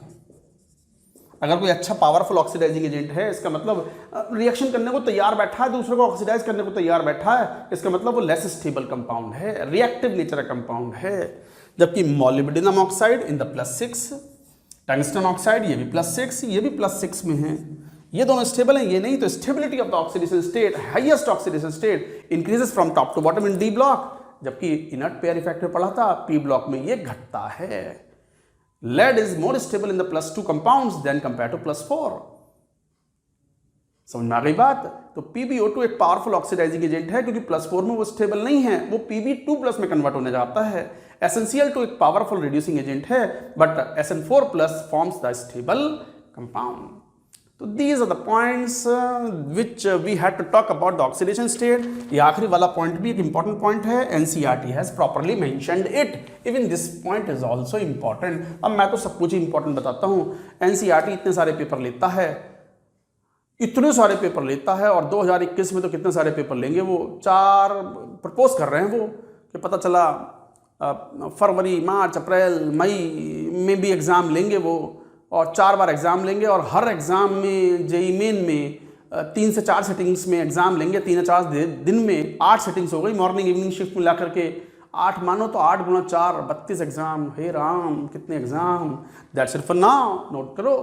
अगर कोई अच्छा पावरफुल ऑक्सीडाइजिंग एजेंट है, इसका मतलब रिएक्शन करने को तैयार बैठा है, दूसरे को ऑक्सीडाइज करने को तैयार बैठा है, इसका मतलब वो लेस स्टेबल कंपाउंड है, रिएक्टिव नेचर का कंपाउंड है। जबकि molybdenum oxide in the +6, tungsten oxide ये भी +6, ये भी +6 में है, ये दोनों स्टेबल हैं, ये नहीं। तो stability of the oxidation state, highest oxidation state increases from top to bottom in D block, जबकि इनर्ट पेयर इफेक्ट में पढ़ा था पी ब्लॉक में ये घटता है। Lead is more stable in the +2 compounds than compare to +4। समझ में आ गई बात? तो PbO2 एक पावरफुल ऑक्सीडाइजिंग एजेंट है, क्योंकि +4 में वो स्टेबल नहीं है, वो Pb2+ में कन्वर्ट होने जाता है। SnCl2 एक पावरफुल रिड्यूसिंग एजेंट है, but SN4+ forms the stable compound. तो these are the points which we had to talk about the oxidation state. ये आखिरी वाला पॉइंट भी एक इंपॉर्टेंट पॉइंट है, NCERT has properly mentioned it. Even this point is also important. अब मैं तो सब कुछ इंपॉर्टेंट बताता हूँ। NCERT इतने सारे पेपर लेता है, इतने सारे पेपर लेता है, और 2021 में तो कितने सारे पेपर लेंगे वो, 4 प्रपोज कर रहे हैं वो, कि पता चला फरवरी, मार्च, अप्रैल, मई में भी एग्ज़ाम लेंगे वो, और 4 बार एग्ज़ाम लेंगे, और हर एग्ज़ाम में जेई मेन में 3 से 4 सेटिंग्स में एग्ज़ाम लेंगे। 3 या 4 दिन में 8 सेटिंग्स हो गई, मॉर्निंग इवनिंग शिफ्ट मिला करके 8 मानो तो 8 × 4 32 एग्ज़ाम। हे राम, कितने exam. That's it for now, note करो।